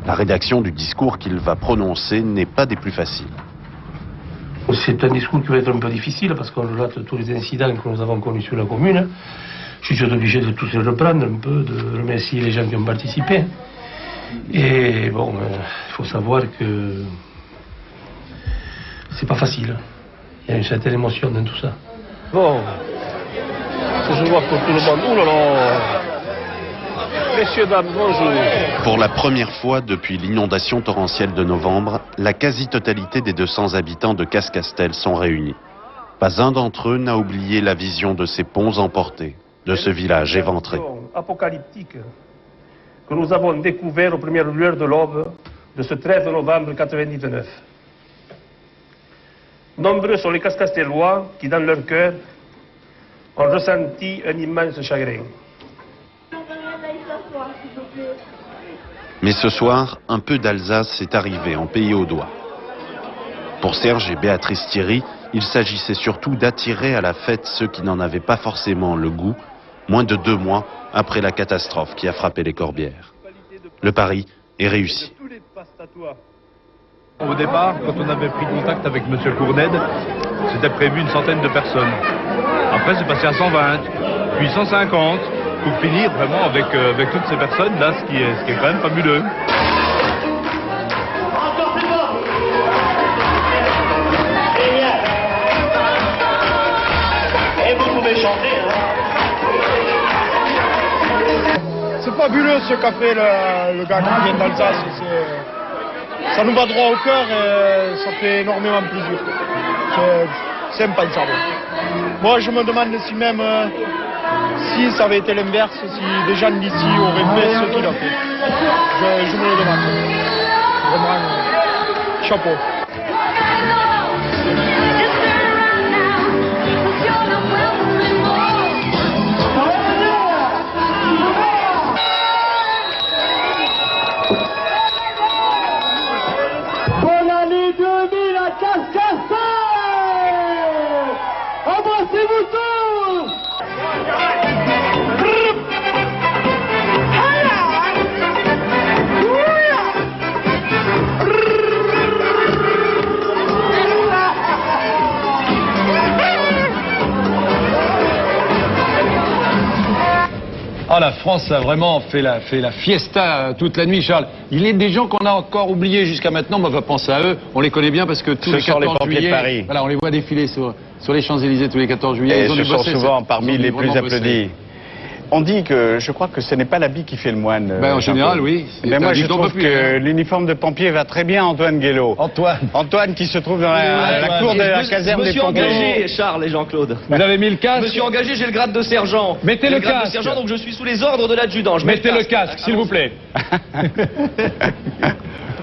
[SPEAKER 21] La rédaction du discours qu'il va prononcer n'est pas des plus faciles.
[SPEAKER 3] C'est un discours qui va être un peu difficile parce qu'on relate tous les incidents que nous avons connus sur la commune. Je suis obligé de tous les reprendre un peu, de remercier les gens qui ont participé. Et bon, il faut savoir que c'est pas facile. Il y a une certaine émotion dans tout ça. Bon, je vois pour tout le monde. Oh là là! Messieurs, dames, bonjour.
[SPEAKER 21] Pour la première fois depuis l'inondation torrentielle de novembre, la quasi-totalité des 200 habitants de Cascastel sont réunis. Pas un d'entre eux n'a oublié la vision de ces ponts emportés, de ce village éventré.
[SPEAKER 3] Apocalyptique que nous avons découvert aux premières lueurs de l'aube de ce 13 novembre 1999. Nombreux sont les Cascastelois qui, dans leur cœur, ont ressenti un immense chagrin.
[SPEAKER 21] Mais ce soir, un peu d'Alsace est arrivé en pays au doigt. Pour Serge et Béatrice Thierry, il s'agissait surtout d'attirer à la fête ceux qui n'en avaient pas forcément le goût, moins de 2 mois après la catastrophe qui a frappé les Corbières. Le pari est réussi.
[SPEAKER 25] Au départ, quand on avait pris contact avec M. Courned, c'était prévu une centaine de personnes. Après, c'est passé à 120, puis 150, pour finir vraiment avec toutes ces personnes-là, ce qui est quand même fabuleux.
[SPEAKER 3] Et vous pouvez chanter, hein?
[SPEAKER 18] C'est fabuleux ce qu'a fait le gars qui vient d'Alsace. Ça nous va droit au cœur et ça fait énormément plaisir. C'est impensable. Moi, je me demande si même si ça avait été l'inverse, si des gens d'ici auraient fait ce qu'il a fait. Je me le demande. Vraiment, chapeau.
[SPEAKER 23] Bonne année 2000 à Cascastel! Embrassez-vous tous!
[SPEAKER 2] Ah, la France a vraiment fait la fiesta toute la nuit, Charles. Il y a des gens qu'on a encore oubliés jusqu'à maintenant, mais on va penser à eux. On les connaît bien parce que tous les 14 juillet, de Paris. Voilà, on les voit défiler sur les Champs-Élysées tous les 14 juillet.
[SPEAKER 1] Et ce sont souvent parmi les plus applaudis. On dit que, je crois que ce n'est pas l'habit qui fait le moine.
[SPEAKER 2] En général, oui.
[SPEAKER 1] Mais moi, je trouve que l'uniforme de pompier va très bien, Antoine Guélaud. Antoine qui se trouve dans la cour de la caserne des pompiers.
[SPEAKER 5] Je me suis engagé, Charles et Jean-Claude.
[SPEAKER 2] Vous avez mis le casque?
[SPEAKER 5] Je me suis engagé, j'ai le grade de sergent.
[SPEAKER 2] Mettez le casque.
[SPEAKER 5] De sergent, donc je suis sous les ordres de l'adjudant.
[SPEAKER 2] Mettez le casque, s'il vous plaît.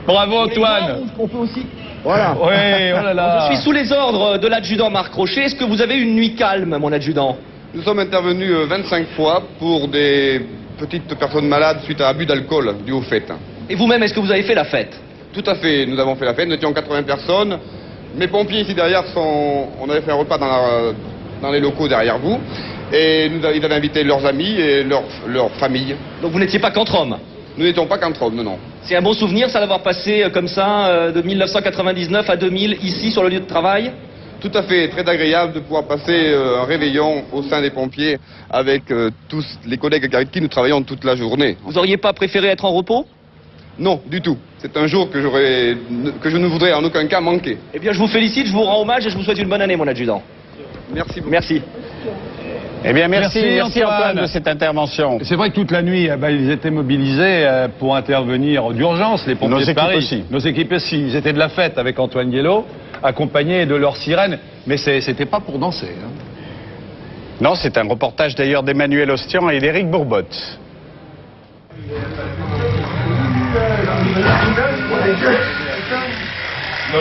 [SPEAKER 2] Bravo, Antoine.
[SPEAKER 5] On peut aussi...
[SPEAKER 2] Voilà. Oui, oh là là.
[SPEAKER 5] Je suis sous les ordres de l'adjudant Marc Rocher. Est-ce que vous avez une nuit calme, mon adjudant?
[SPEAKER 6] Nous sommes intervenus 25 fois pour des petites personnes malades suite à abus d'alcool dû au fait.
[SPEAKER 5] Et vous-même, est-ce que vous avez fait la fête?
[SPEAKER 6] Tout à fait, nous avons fait la fête, nous étions 80 personnes. Mes pompiers ici derrière on avait fait un repas dans les locaux derrière vous. Et ils avaient invité leurs amis et leurs familles.
[SPEAKER 5] Donc vous n'étiez pas qu'entre hommes?
[SPEAKER 6] Nous n'étions pas qu'entre hommes, non.
[SPEAKER 5] C'est un bon souvenir, ça, d'avoir passé comme ça, de 1999 à 2000, ici, sur le lieu de travail?
[SPEAKER 6] Tout à fait, très agréable de pouvoir passer un réveillon au sein des pompiers avec tous les collègues avec qui nous travaillons toute la journée.
[SPEAKER 5] Vous auriez pas préféré être en repos?
[SPEAKER 6] Non, du tout. C'est un jour que je ne voudrais en aucun cas manquer.
[SPEAKER 5] Eh bien, je vous félicite, je vous rends hommage et je vous souhaite une bonne année, mon adjudant.
[SPEAKER 6] Merci beaucoup.
[SPEAKER 5] Merci.
[SPEAKER 1] Eh bien, merci Antoine de cette intervention.
[SPEAKER 2] C'est vrai que toute la nuit, ils étaient mobilisés pour intervenir d'urgence, les pompiers de Paris. Aussi. Nos équipes aussi. Ils étaient de la fête avec Antoine Guélaud, accompagnés de leurs sirènes. Mais c'était pas pour danser. Hein.
[SPEAKER 1] Non, c'est un reportage d'ailleurs d'Emmanuel Ostian et d'Éric Bourbotte.
[SPEAKER 3] Non,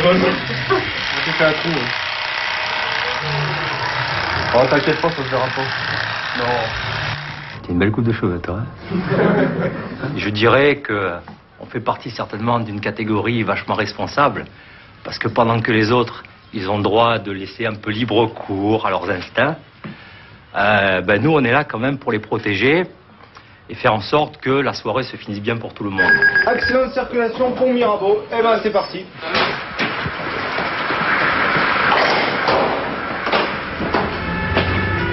[SPEAKER 3] j'ai fait un trou. Oh, t'inquiète pas, ça se verra pas. Non.
[SPEAKER 7] C'est une belle coupe de cheveux, toi. Je dirais que on fait partie certainement d'une catégorie vachement responsable, parce que pendant que les autres, ils ont le droit de laisser un peu libre cours à leurs instincts, nous, on est là quand même pour les protéger et faire en sorte que la soirée se finisse bien pour tout le monde.
[SPEAKER 11] Accident de circulation, pont Mirabeau. Eh ben, c'est parti.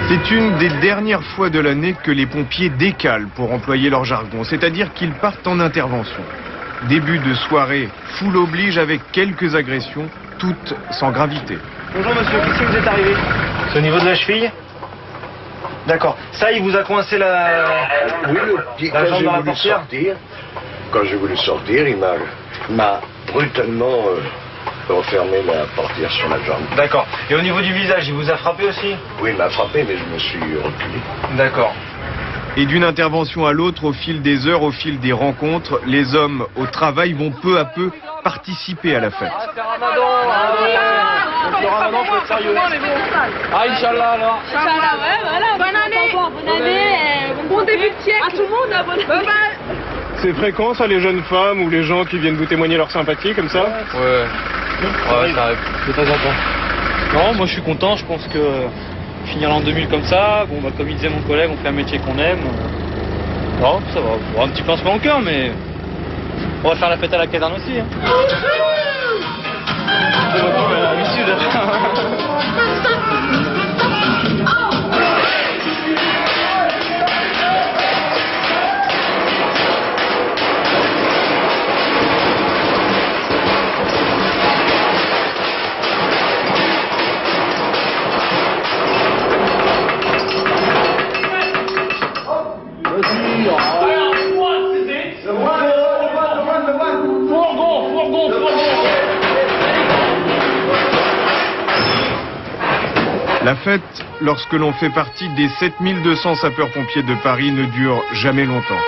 [SPEAKER 9] C'est une des dernières fois de l'année que les pompiers décalent, pour employer leur jargon, c'est-à-dire qu'ils partent en intervention. Début de soirée, foule oblige avec quelques agressions, toutes sans gravité.
[SPEAKER 11] Bonjour monsieur, qu'est-ce qui vous est arrivé? C'est au niveau de la cheville? D'accord. Ça, il vous a coincé la...
[SPEAKER 13] Oui, quand j'ai voulu sortir, il m'a brutalement refermé la portière sur la jambe.
[SPEAKER 11] D'accord. Et au niveau du visage, il vous a frappé aussi?
[SPEAKER 13] Oui, il m'a frappé, mais je me suis reculé.
[SPEAKER 11] D'accord.
[SPEAKER 9] Et d'une intervention à l'autre, au fil des heures, au fil des rencontres, les hommes au travail vont peu à peu participer à la fête.
[SPEAKER 11] C'est Ramadan, le Ramadan, faut être sérieux. Ah, Inch'Allah, alors.
[SPEAKER 12] Inch'Allah, ouais, voilà. Bonne année. Bonne année. Bon début de siècle. À tout le monde, bonne année.
[SPEAKER 3] C'est fréquent, ça, les jeunes femmes ou les gens qui viennent vous témoigner leur sympathie, comme ça?
[SPEAKER 7] Ouais, ça arrive de temps en temps.
[SPEAKER 17] Non, moi je suis content, je pense que finir l'an 2000 comme ça, bon bah comme il disait mon collègue, on fait un métier qu'on aime. Non, ça va, bon, un petit pincement au cœur, mais on va faire la fête à la caserne aussi. Hein.
[SPEAKER 9] La fête, lorsque l'on fait partie des 7200 sapeurs-pompiers de Paris, ne dure jamais longtemps.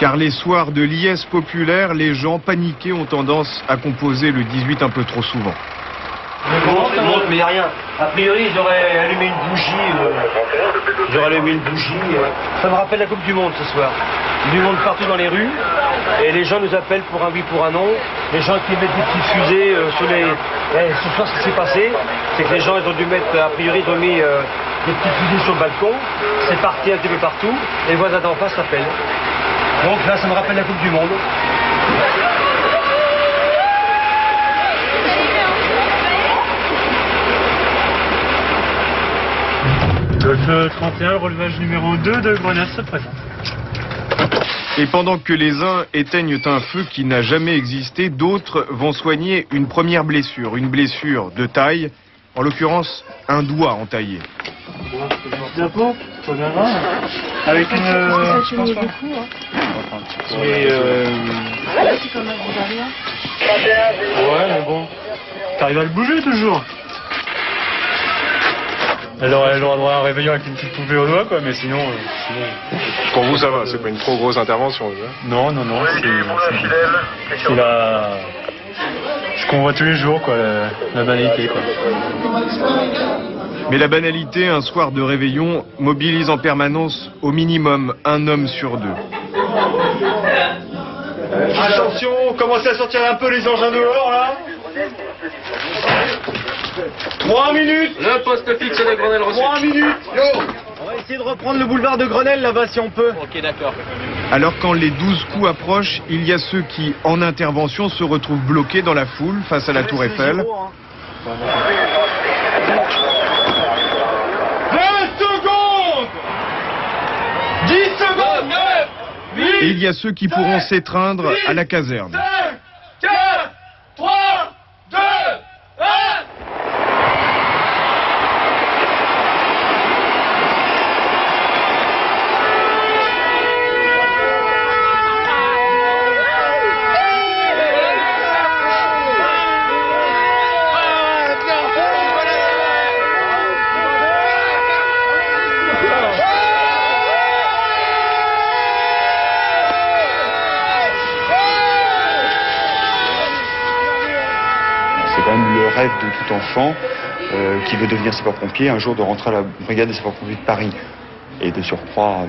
[SPEAKER 9] Car les soirs de liesse populaire, les gens paniqués ont tendance à composer le 18 un peu trop souvent.
[SPEAKER 11] Mais il n'y a rien. A priori, j'aurais allumé une bougie. Ça me rappelle la Coupe du Monde ce soir. Du monde partout dans les rues. Et les gens nous appellent pour un oui, pour un non. Les gens qui mettent des petites fusées sur les... ce soir, ce qui s'est passé, c'est que les gens, ils ont dû mettre, a priori, ils ont mis des petites fusées sur le balcon. C'est parti un petit peu partout. Les voisins d'en face s'appellent. Donc là, ça me rappelle la Coupe du Monde.
[SPEAKER 24] Golf 31, relevage numéro 2 de Grenelle se présente.
[SPEAKER 9] Et pendant que les uns éteignent un feu qui n'a jamais existé, d'autres vont soigner une première blessure, une blessure de taille, en l'occurrence un doigt entaillé.
[SPEAKER 24] Diapo, avec une... je pense pas. Ouais, mais bon, t'arrives à le bouger toujours. Elle aurait le droit à un réveillon avec une petite poupée au doigt, quoi, mais sinon...
[SPEAKER 3] Pour vous, ça va, c'est pas une trop grosse intervention.
[SPEAKER 24] Non, c'est ce qu'on voit tous les jours, quoi, la banalité, quoi.
[SPEAKER 9] Mais la banalité, un soir de réveillon, mobilise en permanence au minimum un homme sur deux.
[SPEAKER 11] Attention, commencez à sortir un peu les engins dehors, là. 3 minutes.
[SPEAKER 5] Le poste fixe de Grenelle reçu.
[SPEAKER 11] 3 minutes. Yo. On va essayer de reprendre le boulevard de Grenelle là-bas si on peut.
[SPEAKER 5] Ok, d'accord.
[SPEAKER 9] Alors quand les 12 coups approchent, il y a ceux qui, en intervention, se retrouvent bloqués dans la foule face à la Tour Eiffel.
[SPEAKER 11] 20 secondes. 10 secondes. 9, 8,
[SPEAKER 9] Et il y a ceux qui pourront s'étreindre à la caserne.
[SPEAKER 11] 5, 4, 3, 2, 1.
[SPEAKER 4] rêve de tout enfant qui veut devenir sapeur-pompier, un jour de rentrer à la brigade des sapeurs-pompiers de Paris. Et de surcroît,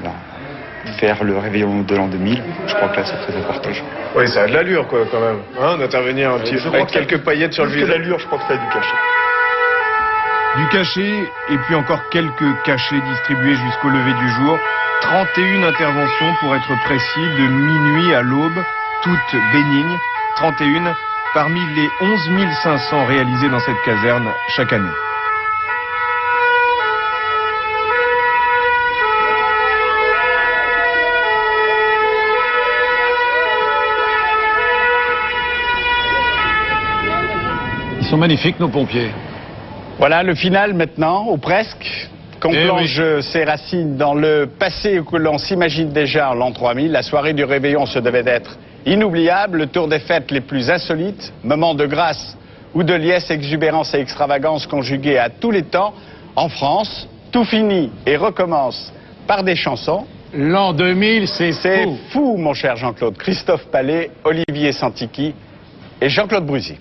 [SPEAKER 4] faire le réveillon de l'an 2000, je crois que là c'est très important.
[SPEAKER 9] Oui, ça a de l'allure quoi quand même, hein, d'intervenir un petit avec quelques paillettes sur le visage.
[SPEAKER 4] L'allure, je crois que ça a du cachet.
[SPEAKER 9] Du cachet, et puis encore quelques cachets distribués jusqu'au lever du jour. 31 interventions pour être précis, de minuit à l'aube, toutes bénignes. 31 parmi les 11 500 réalisés dans cette caserne chaque année.
[SPEAKER 2] Ils sont magnifiques, nos pompiers.
[SPEAKER 1] Voilà le final maintenant, ou presque. Qu'on plonge ses racines dans le passé que l'on s'imagine déjà en l'an 3000. La soirée du réveillon se devait d'être inoubliable. Le tour des fêtes les plus insolites, moments de grâce ou de liesse, exubérance et extravagance conjugués à tous les temps. En France, tout finit et recommence par des chansons.
[SPEAKER 2] L'an 2000, c'est
[SPEAKER 1] fou, mon cher Jean-Claude. Christophe Palais, Olivier Santiki et Jean-Claude Bruzy.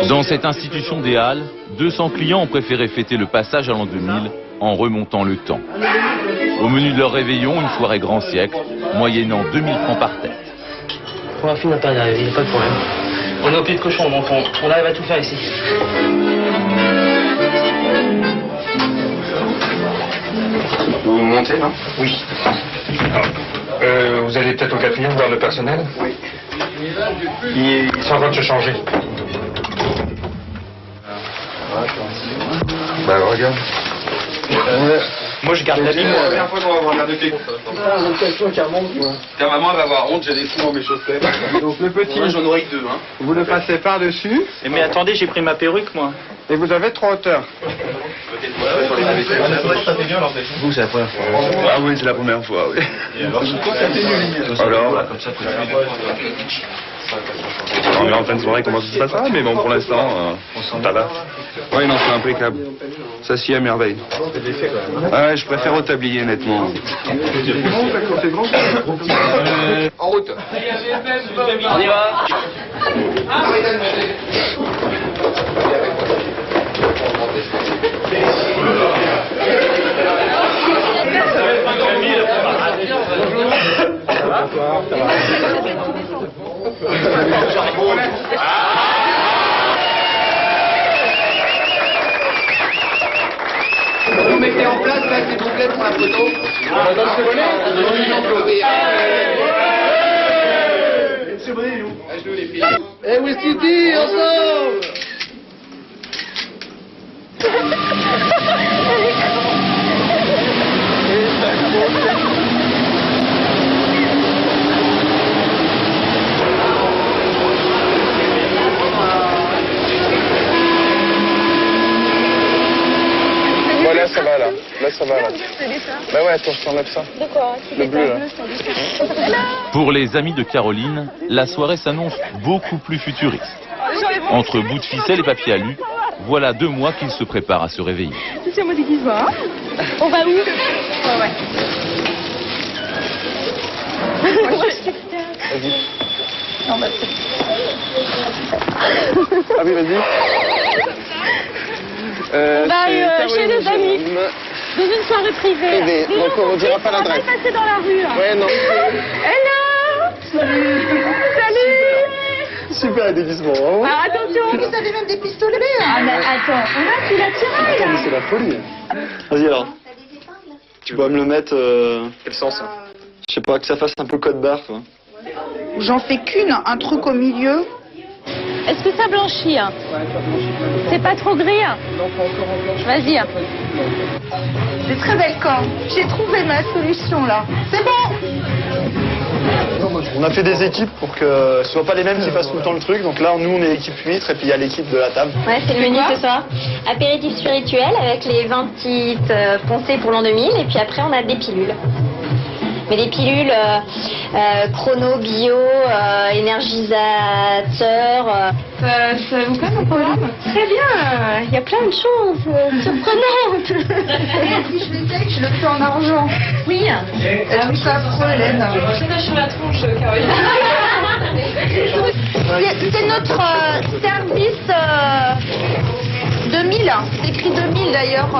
[SPEAKER 10] Dans cette institution des Halles, 200 clients ont préféré fêter le passage à l'an 2000 en remontant le temps. Au menu de leur réveillon, une soirée grand siècle, moyennant 2000 francs par tête.
[SPEAKER 15] Pour la fin, on n'a pas d'arriver, il n'y a pas de problème. On est au pied de cochon, donc on arrive à tout faire ici.
[SPEAKER 4] Vous montez, non?
[SPEAKER 3] Oui. Vous allez peut-être au quatrième voir le personnel?
[SPEAKER 4] Oui.
[SPEAKER 3] Ils sont en train de se changer.
[SPEAKER 4] Bah regarde.
[SPEAKER 3] Moi je garde la ligne.
[SPEAKER 4] La dernière fois qu'on va voir la défait. Ta maman va avoir honte, j'ai des trous dans mes chaussettes. Donc le petit, j'en aurai que 2. Hein. Vous le passez par-dessus.
[SPEAKER 17] Mais attendez, j'ai pris ma perruque moi.
[SPEAKER 4] Et vous avez 3 hauteurs. Vous, c'est la première fois. Ah oui, c'est la première fois, oui. Alors, comme ça, on est en fin de soirée, comment ça se passera, mais bon, pour l'instant, ça va. Oui, non, c'est impeccable. Ça s'y est à merveille. Ah ouais, je préfère au tablier, nettement. En route.
[SPEAKER 5] On y va.
[SPEAKER 6] Vous mettez en place là, s'il vous plaît, pour la photo.
[SPEAKER 5] Eh oui, Titi, ensemble.
[SPEAKER 6] Voilà, ça va là. Là, ça va là. Bah ouais, attends, je t'enlève ça.
[SPEAKER 23] De quoi?
[SPEAKER 6] Le bleu là.
[SPEAKER 10] Pour les amis de Caroline, la soirée s'annonce beaucoup plus futuriste. Entre bouts de ficelle et papier alu, voilà 2 mois qu'ils se préparent à se réveiller.
[SPEAKER 23] C'est moi qui va. On va où? Ouais.
[SPEAKER 6] Vas-y.
[SPEAKER 23] Non, bah,
[SPEAKER 6] Ah oui, vas-y.
[SPEAKER 23] on va chez des amis. Dans une soirée privée.
[SPEAKER 6] Donc on ne dira pas l'adresse.
[SPEAKER 23] On va passer dans la rue.
[SPEAKER 6] Ouais, non.
[SPEAKER 23] Hello. Salut.
[SPEAKER 6] Super déguisement. Hein.
[SPEAKER 23] Ah, attention, vous avez même des pistolets. Ah, mais attends, on a tout l'attirail.
[SPEAKER 6] Attends, mais c'est la folie.
[SPEAKER 16] Vas-y alors. Tu pourrais me le mettre.
[SPEAKER 6] Quel sens?
[SPEAKER 16] Je sais pas, que ça fasse un peu code barre.
[SPEAKER 19] J'en fais qu'une, un truc au milieu.
[SPEAKER 23] Est-ce que ça blanchit? C'est pas trop gris?
[SPEAKER 19] Non, pas encore en blanche.
[SPEAKER 23] Vas-y.
[SPEAKER 19] C'est très belle corps. J'ai trouvé ma solution là. C'est bon.
[SPEAKER 16] On a fait des équipes pour que ce soit pas les mêmes qui fassent tout le temps le truc. Donc là, nous, on est l'équipe huître et puis il y a l'équipe de la table.
[SPEAKER 23] Ouais, c'est le menu ce soir. Apéritif spirituel avec les 20 petites poncées pour l'an 2000 et puis après on a des pilules.
[SPEAKER 8] Mais les pilules chrono, bio, énergisateur... ça vous plaît mon programme? Très bien, il y a plein de choses surprenantes.
[SPEAKER 19] Si je l'étais, je le fais en argent.
[SPEAKER 8] Oui.
[SPEAKER 19] Je trouve ça affreux, Hélène.
[SPEAKER 8] Je lâche sur la tronche, Caroline.
[SPEAKER 19] C'est notre service 2000, c'est écrit 2000 d'ailleurs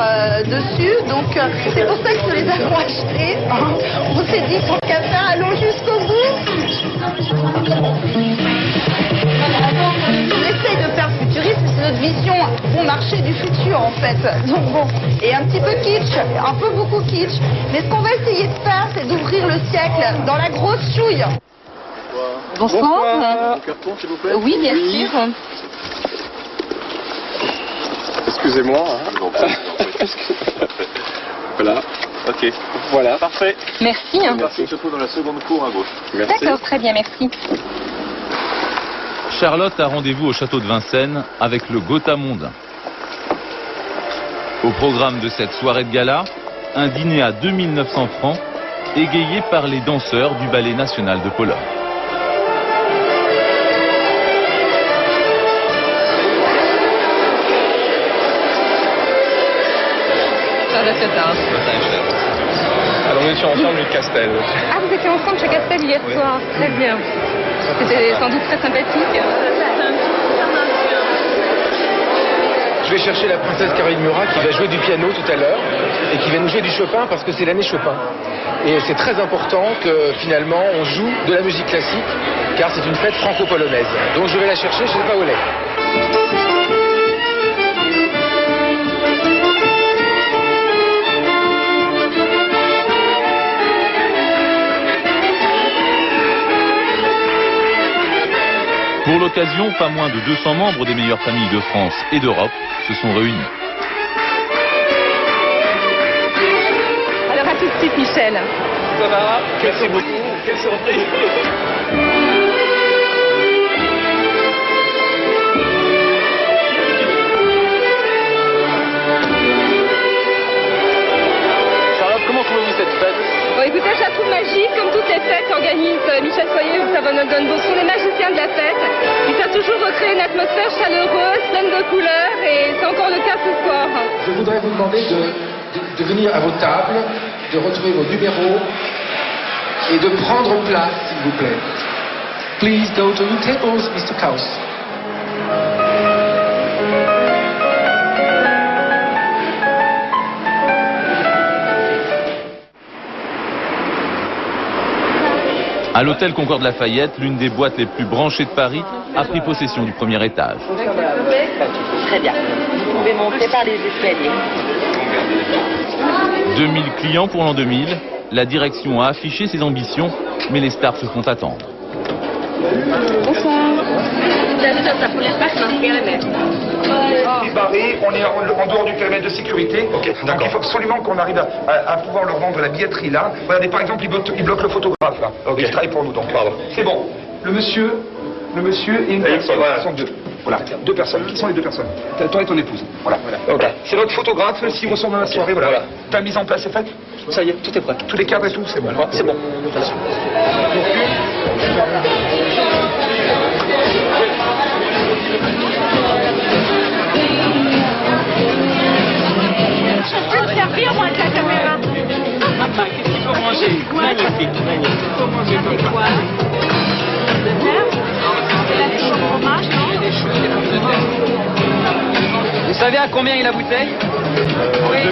[SPEAKER 19] dessus, donc c'est pour ça que nous les avons achetés. On s'est dit pour qu'à faire, allons jusqu'au bout. On essaye de faire futuriste, c'est notre vision bon marché du futur en fait. Donc bon, et un petit peu kitsch, un peu beaucoup kitsch. Mais ce qu'on va essayer de faire, c'est d'ouvrir le siècle dans la grosse chouille.
[SPEAKER 8] Bonsoir.
[SPEAKER 16] Mon carton, s'il vous plaît.
[SPEAKER 8] Oui, bien sûr.
[SPEAKER 16] Excusez-moi. Voilà. Ok. Voilà. Parfait.
[SPEAKER 8] Merci.
[SPEAKER 16] Merci. Se trouve dans la seconde cour à gauche. Merci.
[SPEAKER 8] D'accord, très bien, merci.
[SPEAKER 10] Charlotte a rendez-vous au château de Vincennes avec le Gotha mondain. Au programme de cette soirée de gala, un dîner à 2900 francs, égayé par les danseurs du Ballet national de Pologne.
[SPEAKER 16] Alors on est ensemble avec Castel.
[SPEAKER 8] Ah, vous étiez ensemble chez Castel hier soir. Très bien. C'était sans doute très sympathique.
[SPEAKER 14] Je vais chercher la princesse Caroline Murat qui va jouer du piano tout à l'heure et qui va nous jouer du Chopin parce que c'est l'année Chopin. Et c'est très important que finalement on joue de la musique classique car c'est une fête franco-polonaise. Donc je vais la chercher, je ne sais pas où elle est.
[SPEAKER 10] Pour l'occasion, pas moins de 200 membres des meilleures familles de France et d'Europe se sont réunis.
[SPEAKER 8] Alors à tout de suite, Michel.
[SPEAKER 16] Ça va? Merci beaucoup. Quelle surprise.
[SPEAKER 14] Charlotte, comment trouvez-vous cette fête?
[SPEAKER 8] Bon, écoutez, je la trouve magique, comme toutes les fêtes qu'organise Michel Soyer ou Savonne Donneau. Ce sont les magiciens de la fête. Ils savent toujours recréer une atmosphère chaleureuse, pleine de couleurs, et c'est encore le cas ce soir.
[SPEAKER 14] Je voudrais vous demander de venir à vos tables, de retrouver vos numéros et de prendre place, s'il vous plaît. Please go to your tables, Mr. Kaus.
[SPEAKER 10] À l'hôtel Concorde Lafayette, l'une des boîtes les plus branchées de Paris a pris possession du premier étage.
[SPEAKER 8] Très bien. Vous pouvez monter par les escaliers.
[SPEAKER 10] 2000 clients pour l'an 2000. La direction a affiché ses ambitions, mais les stars se font attendre.
[SPEAKER 8] Bonsoir.
[SPEAKER 20] Barré, on est en dehors du périmètre de sécurité. Donc il faut absolument qu'on arrive à pouvoir leur vendre la billetterie là. Regardez, par exemple, ils bloquent le photographe là. Okay. Il travaille pour nous donc. C'est bon. Le monsieur et une personne. Voilà. Sont deux. Voilà, deux personnes. Qui sont les deux personnes? Toi et ton épouse. Voilà. Okay. C'est notre photographe, s'il ressort dans la soirée, voilà. Ta mise en place est faite?
[SPEAKER 14] Ça y est, tout est prêt.
[SPEAKER 20] Tous les cadres et tout, c'est bon.
[SPEAKER 14] C'est bon.
[SPEAKER 8] Je peux te servir, moi, avec la caméra.
[SPEAKER 14] Qu'est-ce qu'il faut manger? Magnifique, magnifique. Il faut manger comme quoi?
[SPEAKER 8] De terre. C'est la fiche au fromage, non?
[SPEAKER 14] Des choses, des pommes de terre.
[SPEAKER 5] Vous savez à combien est la bouteille?
[SPEAKER 16] 2000.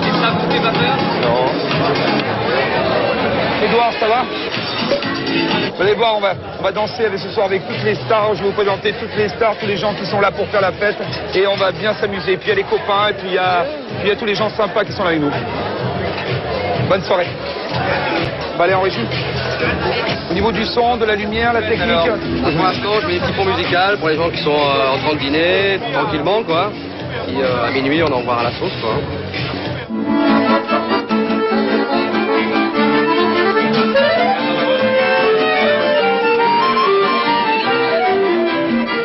[SPEAKER 5] Et ça vous fait pas peur?
[SPEAKER 16] Non.
[SPEAKER 20] Edouard, ça va? Vous allez voir, on va danser ce soir avec toutes les stars. Je vais vous présenter toutes les stars, tous les gens qui sont là pour faire la fête. Et on va bien s'amuser. Et puis il y a les copains, et puis il y a tous les gens sympas qui sont là avec nous. Bonne soirée. On va aller en régie. Au niveau du son, de la lumière, la technique.
[SPEAKER 5] Alors, pour l'instant, je mets un petit fond musical pour les gens qui sont en train de dîner, tranquillement, quoi. Puis à minuit, on en revoira la sauce, quoi.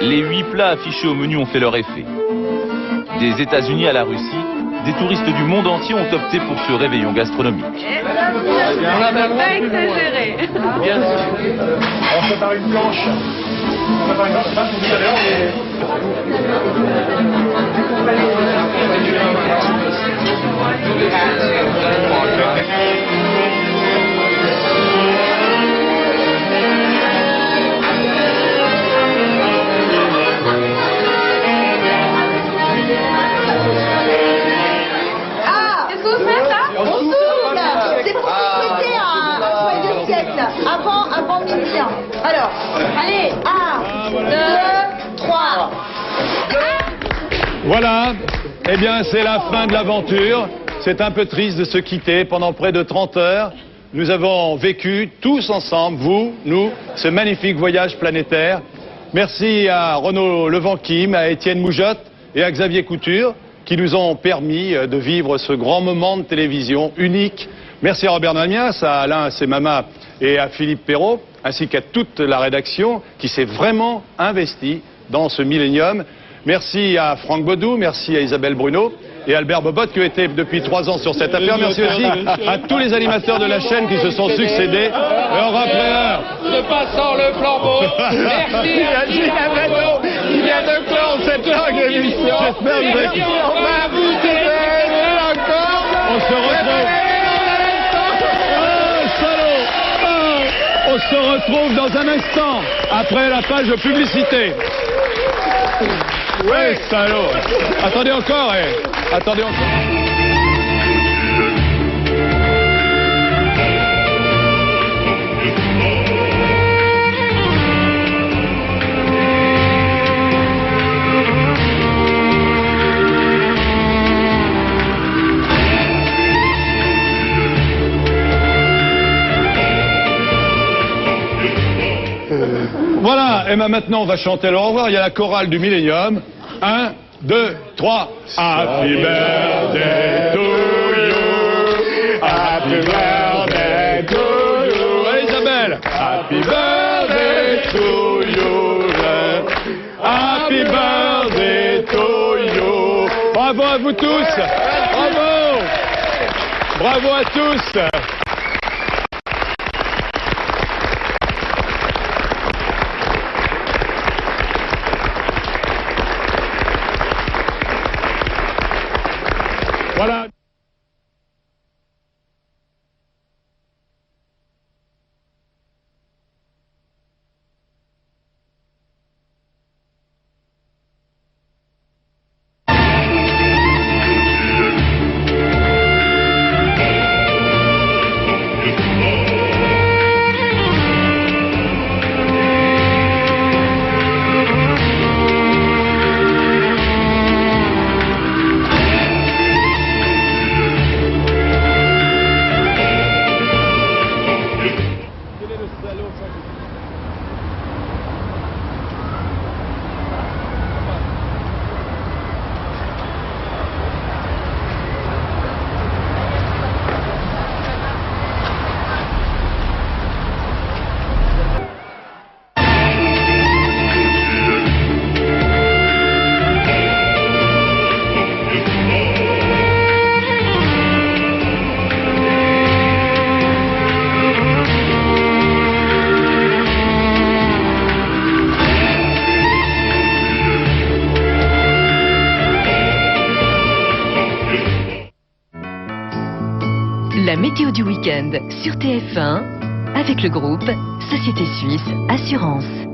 [SPEAKER 10] Les 8 plats affichés au menu ont fait leur effet. Des États-Unis à la Russie, des touristes du monde entier ont opté pour ce réveillon gastronomique.
[SPEAKER 8] On n'a pas exagéré.
[SPEAKER 24] On prépare une planche. On prépare une planche. Tout à l'heure,
[SPEAKER 19] Qu'est-ce que vous faites là? On souffle. C'est pour souhaiter un joyeux siècle avant midi. Alors, allez, 1, 2, 3.
[SPEAKER 2] Voilà, eh bien c'est la fin de l'aventure. C'est un peu triste de se quitter pendant près de 30 heures. Nous avons vécu tous ensemble, vous, nous, ce magnifique voyage planétaire. Merci à Renaud Levanquim, à Étienne Moujotte et à Xavier Couture qui nous ont permis de vivre ce grand moment de télévision unique. Merci à Robert Namias, à Alain Semama et à Philippe Perrault, ainsi qu'à toute la rédaction qui s'est vraiment investie dans ce millénium. Merci à Franck Baudou, merci à Isabelle Bruno et Albert Bobot qui était depuis 3 ans sur cette affaire. Merci aussi à tous les animateurs de la chaîne qui se sont succédés heure après heure.
[SPEAKER 13] Ne passant le flambeau. Merci à Gilles Abado qui vient de clore cette longue émission.
[SPEAKER 2] J'espère que
[SPEAKER 13] on va vous aider encore.
[SPEAKER 2] On se retrouve. On se retrouve dans un instant après la page de publicité. Ouais, salaud. Attendez encore, attendez encore. Voilà, et maintenant on va chanter le au revoir. Il y a la chorale du Millénium. 1, 2, 3. Happy birthday to you. Happy birthday to you. Allez Isabelle. Happy birthday to you. Happy birthday to you. Bravo à vous tous. Bravo. Bravo à tous. Voilà.
[SPEAKER 18] La météo du week-end sur TF1 avec le groupe Société Suisse Assurance.